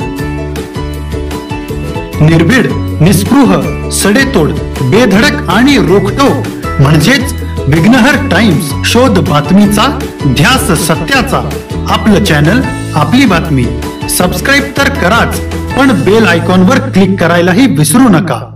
निर्भीड, निस्पृह, सडेतोड, बेधडक आणि रोखटोक म्हणजेच विघ्नहर टाइम्स. शोध बातमीचा, ध्यास सत्याचा. आपलं चॅनल, आपली बातमी. सबस्क्राईब तर कराच, पण बेल आयकॉनवर क्लिक करायलाही विसरू नका.